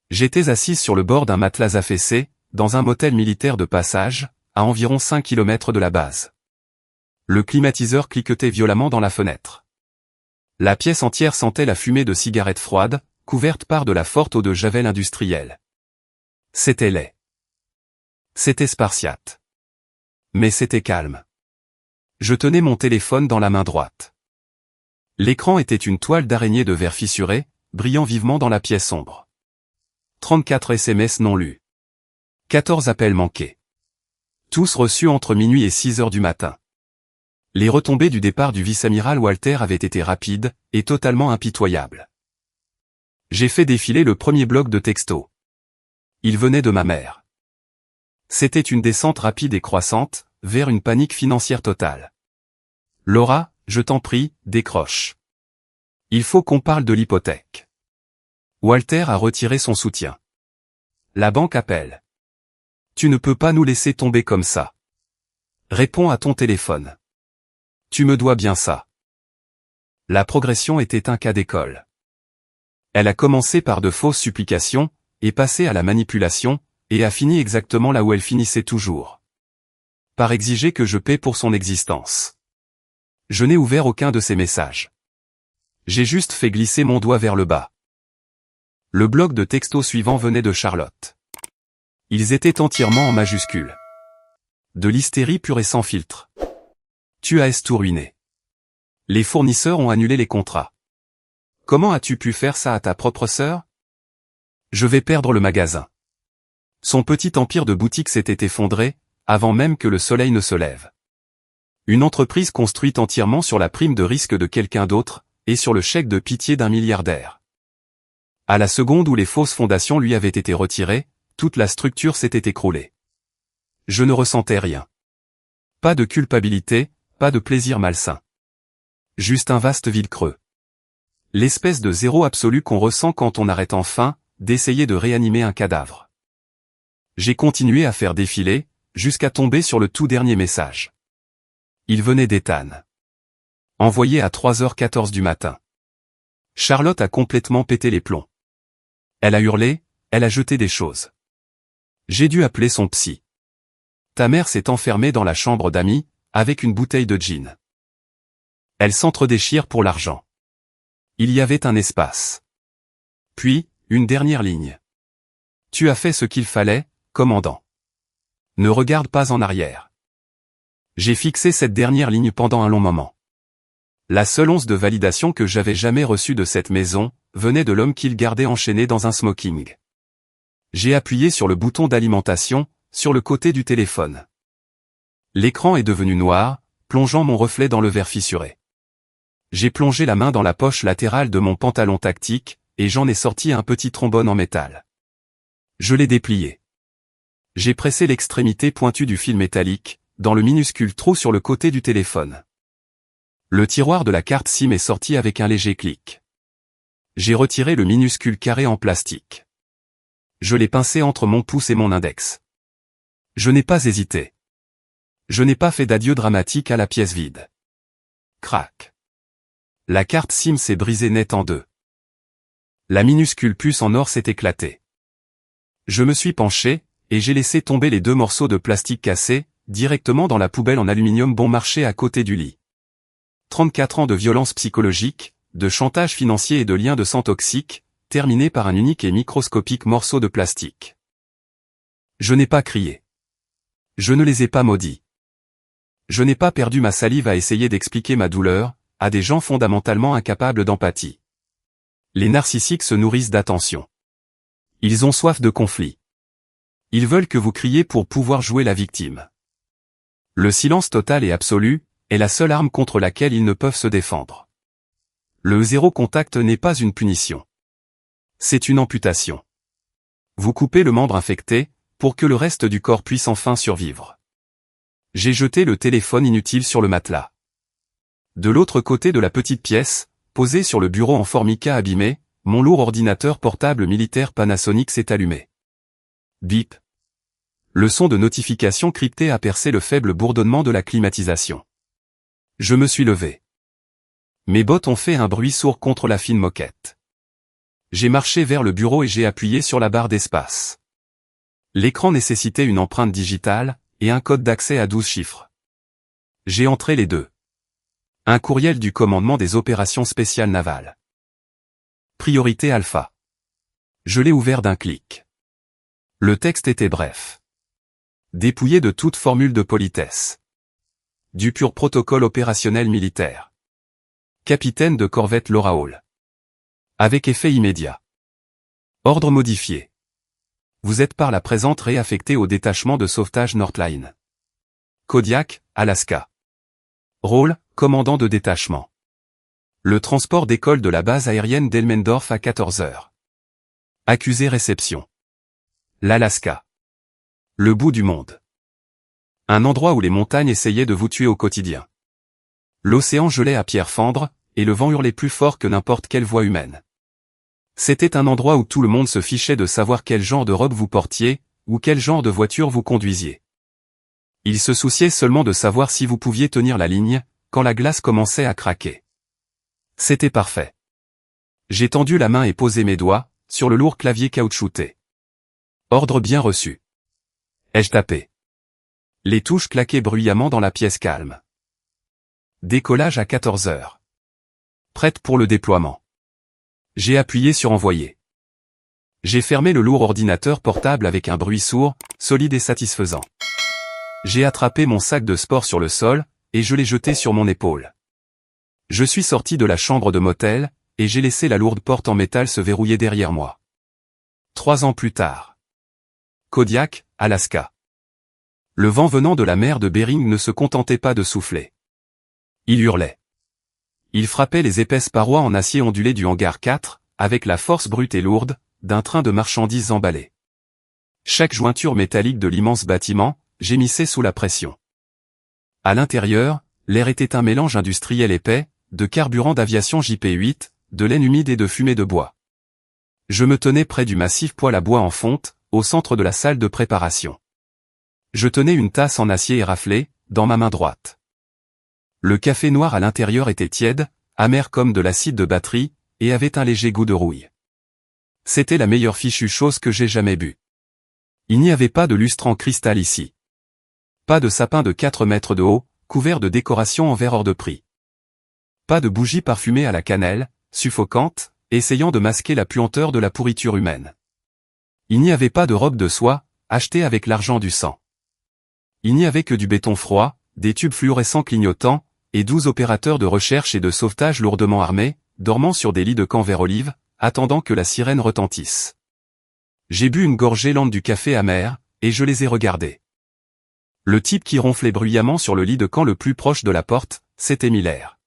J'étais assise sur le bord d'un matelas affaissé, dans un motel militaire de passage, à environ 5 km de la base. Le climatiseur cliquetait violemment dans la fenêtre. La pièce entière sentait la fumée de cigarettes froides, couverte par de la forte eau de javel industrielle. C'était laid. C'était spartiate. Mais c'était calme. Je tenais mon téléphone dans la main droite. L'écran était une toile d'araignée de verre fissuré, brillant vivement dans la pièce sombre. 34 SMS non lus. 14 appels manqués. Tous reçus entre minuit et 6 heures du matin. Les retombées du départ du vice-amiral Walter avaient été rapides, et totalement impitoyables. J'ai fait défiler le premier bloc de textos. Il venait de ma mère. C'était une descente rapide et croissante, vers une panique financière totale. Laura, je t'en prie, décroche. Il faut qu'on parle de l'hypothèque. Walter a retiré son soutien. La banque appelle. Tu ne peux pas nous laisser tomber comme ça. Réponds à ton téléphone. Tu me dois bien ça. La progression était un cas d'école. Elle a commencé par de fausses supplications, est passée à la manipulation, et a fini exactement là où elle finissait toujours. Par exiger que je paie pour son existence. Je n'ai ouvert aucun de ses messages. J'ai juste fait glisser mon doigt vers le bas. Le bloc de texto suivant venait de Charlotte. Ils étaient entièrement en majuscules. De l'hystérie pure et sans filtre. Tu as tout ruiné. Les fournisseurs ont annulé les contrats. Comment as-tu pu faire ça à ta propre sœur? Je vais perdre le magasin. Son petit empire de boutique s'était effondré, avant même que le soleil ne se lève. Une entreprise construite entièrement sur la prime de risque de quelqu'un d'autre, et sur le chèque de pitié d'un milliardaire. À la seconde où les fausses fondations lui avaient été retirées, toute la structure s'était écroulée. Je ne ressentais rien. Pas de culpabilité, pas de plaisir malsain. Juste un vaste vide creux. L'espèce de zéro absolu qu'on ressent quand on arrête enfin d'essayer de réanimer un cadavre. J'ai continué à faire défiler, jusqu'à tomber sur le tout dernier message. Il venait d'Ethan. Envoyé à 3h14 du matin. Charlotte a complètement pété les plombs. Elle a hurlé, elle a jeté des choses. J'ai dû appeler son psy. Ta mère s'est enfermée dans la chambre d'amis, avec une bouteille de gin. Elle s'entre-déchire pour l'argent. Il y avait un espace. Puis, une dernière ligne. Tu as fait ce qu'il fallait, commandant. Ne regarde pas en arrière. J'ai fixé cette dernière ligne pendant un long moment. La seule once de validation que j'avais jamais reçue de cette maison, venait de l'homme qu'il gardait enchaîné dans un smoking. J'ai appuyé sur le bouton d'alimentation, sur le côté du téléphone. L'écran est devenu noir, plongeant mon reflet dans le verre fissuré. J'ai plongé la main dans la poche latérale de mon pantalon tactique, et j'en ai sorti un petit trombone en métal. Je l'ai déplié. J'ai pressé l'extrémité pointue du fil métallique, dans le minuscule trou sur le côté du téléphone. Le tiroir de la carte SIM est sorti avec un léger clic. J'ai retiré le minuscule carré en plastique. Je l'ai pincé entre mon pouce et mon index. Je n'ai pas hésité. Je n'ai pas fait d'adieu dramatique à la pièce vide. Crac. La carte SIM s'est brisée net en deux. La minuscule puce en or s'est éclatée. Je me suis penché, et j'ai laissé tomber les 2 morceaux de plastique cassés, directement dans la poubelle en aluminium bon marché à côté du lit. 34 ans de violence psychologique, de chantage financier et de liens de sang toxiques, terminés par un unique et microscopique morceau de plastique. Je n'ai pas crié. Je ne les ai pas maudits. Je n'ai pas perdu ma salive à essayer d'expliquer ma douleur, à des gens fondamentalement incapables d'empathie. Les narcissiques se nourrissent d'attention. Ils ont soif de conflit. Ils veulent que vous criez pour pouvoir jouer la victime. Le silence total et absolu est la seule arme contre laquelle ils ne peuvent se défendre. Le zéro contact n'est pas une punition. C'est une amputation. Vous coupez le membre infecté, pour que le reste du corps puisse enfin survivre. J'ai jeté le téléphone inutile sur le matelas. De l'autre côté de la petite pièce, posé sur le bureau en formica abîmé, mon lourd ordinateur portable militaire Panasonic s'est allumé. Bip. Le son de notification cryptée a percé le faible bourdonnement de la climatisation. Je me suis levé. Mes bottes ont fait un bruit sourd contre la fine moquette. J'ai marché vers le bureau et j'ai appuyé sur la barre d'espace. L'écran nécessitait une empreinte digitale, et un code d'accès à 12 chiffres. J'ai entré les deux. Un courriel du commandement des opérations spéciales navales. Priorité alpha. Je l'ai ouvert d'un clic. Le texte était bref. Dépouillé de toute formule de politesse. Du pur protocole opérationnel militaire. Capitaine de corvette Laura Hall. Avec effet immédiat. Ordre modifié. Vous êtes par la présente réaffecté au détachement de sauvetage Northline. Kodiak, Alaska. Rôle, commandant de détachement. Le transport d'école de la base aérienne d'Elmendorf à 14h. Accusé réception. L'Alaska. Le bout du monde. Un endroit où les montagnes essayaient de vous tuer au quotidien. L'océan gelait à pierre fendre, et le vent hurlait plus fort que n'importe quelle voix humaine. C'était un endroit où tout le monde se fichait de savoir quel genre de robe vous portiez, ou quel genre de voiture vous conduisiez. Il se souciait seulement de savoir si vous pouviez tenir la ligne, quand la glace commençait à craquer. C'était parfait. J'ai tendu la main et posé mes doigts, sur le lourd clavier caoutchouté. Ordre bien reçu. Ai-je tapé? Les touches claquaient bruyamment dans la pièce calme. Décollage à 14 heures. Prête pour le déploiement. J'ai appuyé sur envoyer. J'ai fermé le lourd ordinateur portable avec un bruit sourd, solide et satisfaisant. J'ai attrapé mon sac de sport sur le sol, et je l'ai jeté sur mon épaule. Je suis sorti de la chambre de motel, et j'ai laissé la lourde porte en métal se verrouiller derrière moi. 3 ans plus tard. Kodiak, Alaska. Le vent venant de la mer de Bering ne se contentait pas de souffler. Il hurlait. Il frappait les épaisses parois en acier ondulé du hangar 4, avec la force brute et lourde d'un train de marchandises emballé. Chaque jointure métallique de l'immense bâtiment gémissait sous la pression. À l'intérieur, l'air était un mélange industriel épais, de carburant d'aviation JP-8, de laine humide et de fumée de bois. Je me tenais près du massif poêle à bois en fonte, au centre de la salle de préparation. Je tenais une tasse en acier éraflée, dans ma main droite. Le café noir à l'intérieur était tiède, amer comme de l'acide de batterie, et avait un léger goût de rouille. C'était la meilleure fichue chose que j'ai jamais bu. Il n'y avait pas de lustre en cristal ici. Pas de sapin de 4 mètres de haut, couvert de décorations en verre hors de prix. Pas de bougies parfumées à la cannelle, suffocantes, essayant de masquer la puanteur de la pourriture humaine. Il n'y avait pas de robe de soie, achetée avec l'argent du sang. Il n'y avait que du béton froid, des tubes fluorescents clignotants, et 12 opérateurs de recherche et de sauvetage lourdement armés, dormant sur des lits de camp vert olive, attendant que la sirène retentisse. J'ai bu une gorgée lente du café amer, et je les ai regardés. Le type qui ronflait bruyamment sur le lit de camp le plus proche de la porte, c'était Miller.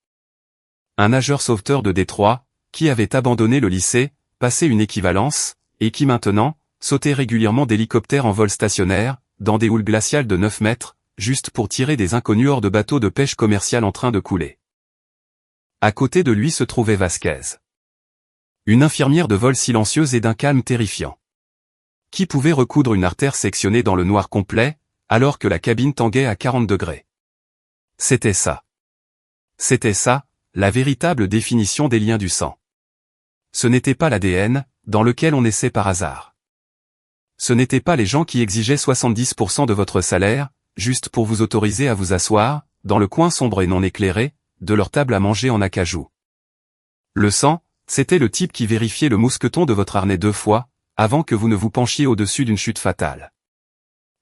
Un nageur sauveteur de Détroit, qui avait abandonné le lycée, passé une équivalence, et qui maintenant, sautait régulièrement d'hélicoptères en vol stationnaire, dans des houles glaciales de 9 mètres, juste pour tirer des inconnus hors de bateaux de pêche commercial en train de couler. À côté de lui se trouvait Vasquez. Une infirmière de vol silencieuse et d'un calme terrifiant. Qui pouvait recoudre une artère sectionnée dans le noir complet, alors que la cabine tanguait à 40 degrés. C'était ça. C'était ça, la véritable définition des liens du sang. Ce n'était pas l'ADN, dans lequel on naissait par hasard. Ce n'étaient pas les gens qui exigeaient 70% de votre salaire, juste pour vous autoriser à vous asseoir, dans le coin sombre et non éclairé, de leur table à manger en acajou. Le sang, c'était le type qui vérifiait le mousqueton de votre harnais 2 fois, avant que vous ne vous penchiez au-dessus d'une chute fatale.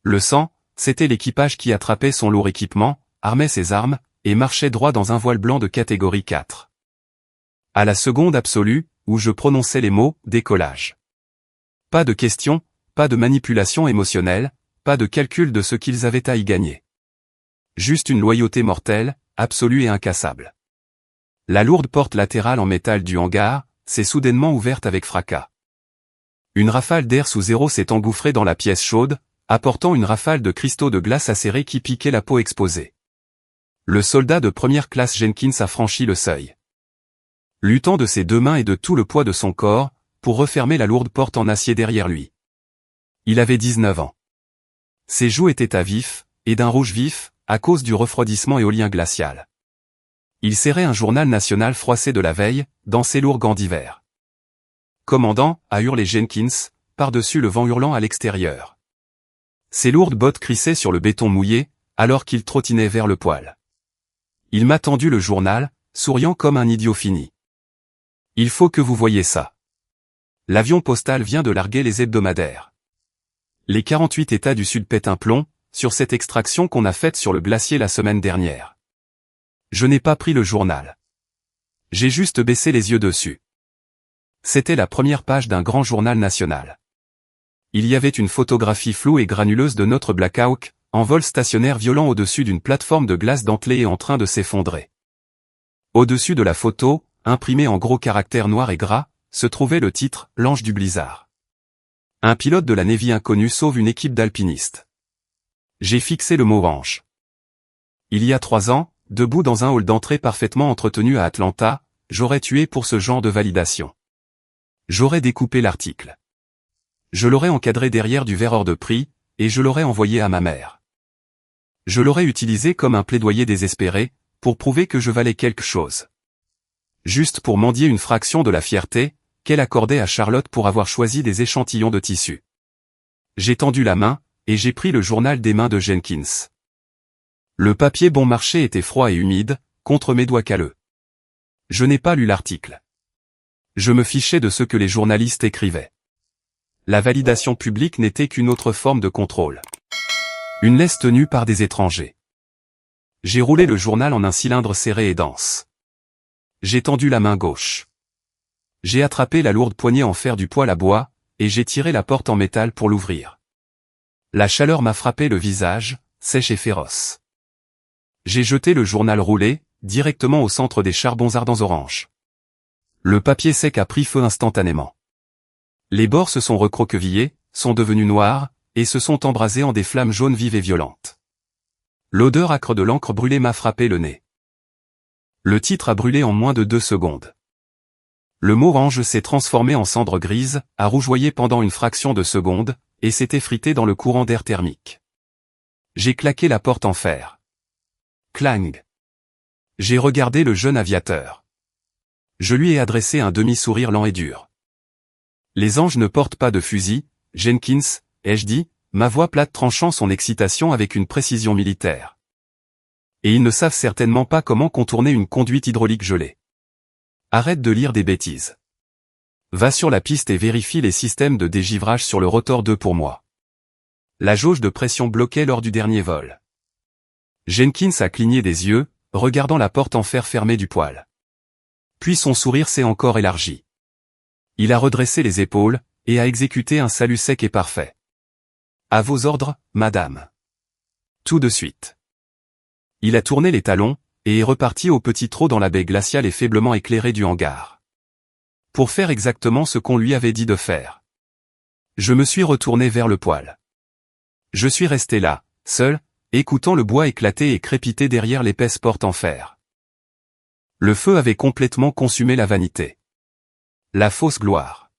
Le sang, c'était l'équipage qui attrapait son lourd équipement, armait ses armes, et marchait droit dans un voile blanc de catégorie 4. À la seconde absolue, où je prononçais les mots « décollage ». Pas de questions, pas de manipulation émotionnelle, pas de calcul de ce qu'ils avaient à y gagner. Juste une loyauté mortelle, absolue et incassable. La lourde porte latérale en métal du hangar s'est soudainement ouverte avec fracas. Une rafale d'air sous zéro s'est engouffrée dans la pièce chaude, apportant une rafale de cristaux de glace acérés qui piquaient la peau exposée. Le soldat de première classe Jenkins a franchi le seuil. Luttant de ses 2 mains et de tout le poids de son corps, pour refermer la lourde porte en acier derrière lui. Il avait 19 ans. Ses joues étaient à vif, et d'un rouge vif, à cause du refroidissement éolien glacial. Il serrait un journal national froissé de la veille, dans ses lourds gants d'hiver. Commandant, a hurlé Jenkins, par-dessus le vent hurlant à l'extérieur. Ses lourdes bottes crissaient sur le béton mouillé, alors qu'il trottinait vers le poêle. Il m'a tendu le journal, souriant comme un idiot fini. Il faut que vous voyiez ça. L'avion postal vient de larguer les hebdomadaires. Les 48 États du Sud pètent un plomb, sur cette extraction qu'on a faite sur le glacier la semaine dernière. Je n'ai pas pris le journal. J'ai juste baissé les yeux dessus. C'était la première page d'un grand journal national. Il y avait une photographie floue et granuleuse de notre Black Hawk, en vol stationnaire violent au-dessus d'une plateforme de glace dentelée et en train de s'effondrer. Au-dessus de la photo, imprimé en gros caractères noirs et gras, se trouvait le titre « L'ange du blizzard ». Un pilote de la Navy inconnu sauve une équipe d'alpinistes. J'ai fixé le mot « ange ». Il y a 3 ans, debout dans un hall d'entrée parfaitement entretenu à Atlanta, j'aurais tué pour ce genre de validation. J'aurais découpé l'article. Je l'aurais encadré derrière du verre hors de prix, et je l'aurais envoyé à ma mère. Je l'aurais utilisé comme un plaidoyer désespéré, pour prouver que je valais quelque chose. Juste pour mendier une fraction de la fierté qu'elle accordait à Charlotte pour avoir choisi des échantillons de tissu. J'ai tendu la main, et j'ai pris le journal des mains de Jenkins. Le papier bon marché était froid et humide, contre mes doigts calleux. Je n'ai pas lu l'article. Je me fichais de ce que les journalistes écrivaient. La validation publique n'était qu'une autre forme de contrôle. Une laisse tenue par des étrangers. J'ai roulé le journal en un cylindre serré et dense. J'ai tendu la main gauche. J'ai attrapé la lourde poignée en fer du poêle à bois, et j'ai tiré la porte en métal pour l'ouvrir. La chaleur m'a frappé le visage, sèche et féroce. J'ai jeté le journal roulé, directement au centre des charbons ardents orange. Le papier sec a pris feu instantanément. Les bords se sont recroquevillés, sont devenus noirs, et se sont embrasés en des flammes jaunes vives et violentes. L'odeur âcre de l'encre brûlée m'a frappé le nez. Le titre a brûlé en moins de 2 secondes. Le mot orange s'est transformé en cendre grise, a rougeoyé pendant une fraction de seconde, et s'est effrité dans le courant d'air thermique. J'ai claqué la porte en fer. Clang. J'ai regardé le jeune aviateur. Je lui ai adressé un demi-sourire lent et dur. Les anges ne portent pas de fusil, Jenkins, ai-je dit, ma voix plate tranchant son excitation avec une précision militaire. Et ils ne savent certainement pas comment contourner une conduite hydraulique gelée. Arrête de lire des bêtises. Va sur la piste et vérifie les systèmes de dégivrage sur le rotor 2 pour moi. La jauge de pression bloquait lors du dernier vol. Jenkins a cligné des yeux, regardant la porte en fer fermée du poêle. Puis son sourire s'est encore élargi. Il a redressé les épaules, et a exécuté un salut sec et parfait. À vos ordres, madame. Tout de suite. Il a tourné les talons, et est reparti au petit trot dans la baie glaciale et faiblement éclairée du hangar. Pour faire exactement ce qu'on lui avait dit de faire. Je me suis retourné vers le poêle. Je suis resté là, seul, écoutant le bois éclater et crépiter derrière l'épaisse porte en fer. Le feu avait complètement consumé la vanité. La fausse gloire.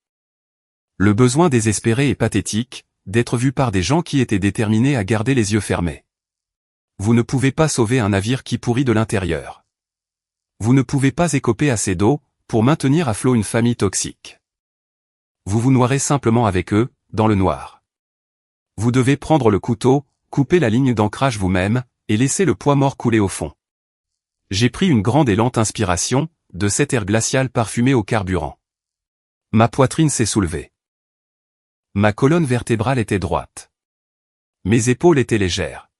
Le besoin désespéré et pathétique, d'être vu par des gens qui étaient déterminés à garder les yeux fermés. Vous ne pouvez pas sauver un navire qui pourrit de l'intérieur. Vous ne pouvez pas écoper assez d'eau, pour maintenir à flot une famille toxique. Vous vous noierez simplement avec eux, dans le noir. Vous devez prendre le couteau, couper la ligne d'ancrage vous-même, et laisser le poids mort couler au fond. J'ai pris une grande et lente inspiration, de cet air glacial parfumé au carburant. Ma poitrine s'est soulevée. Ma colonne vertébrale était droite. Mes épaules étaient légères.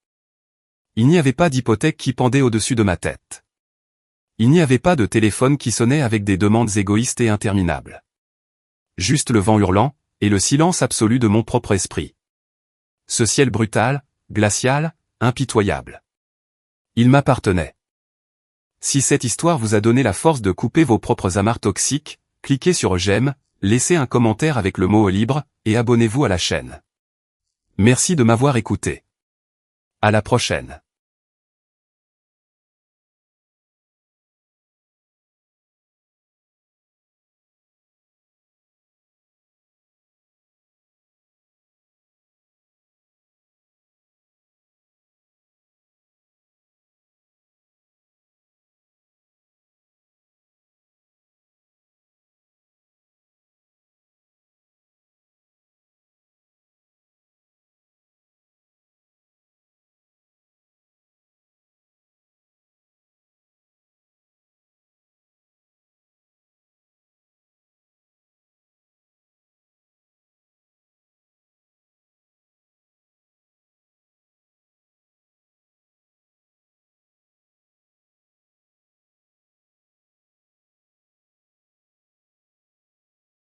Il n'y avait pas d'hypothèque qui pendait au-dessus de ma tête. Il n'y avait pas de téléphone qui sonnait avec des demandes égoïstes et interminables. Juste le vent hurlant, et le silence absolu de mon propre esprit. Ce ciel brutal, glacial, impitoyable. Il m'appartenait. Si cette histoire vous a donné la force de couper vos propres amarres toxiques, cliquez sur j'aime, laissez un commentaire avec le mot libre, et abonnez-vous à la chaîne. Merci de m'avoir écouté. À la prochaine.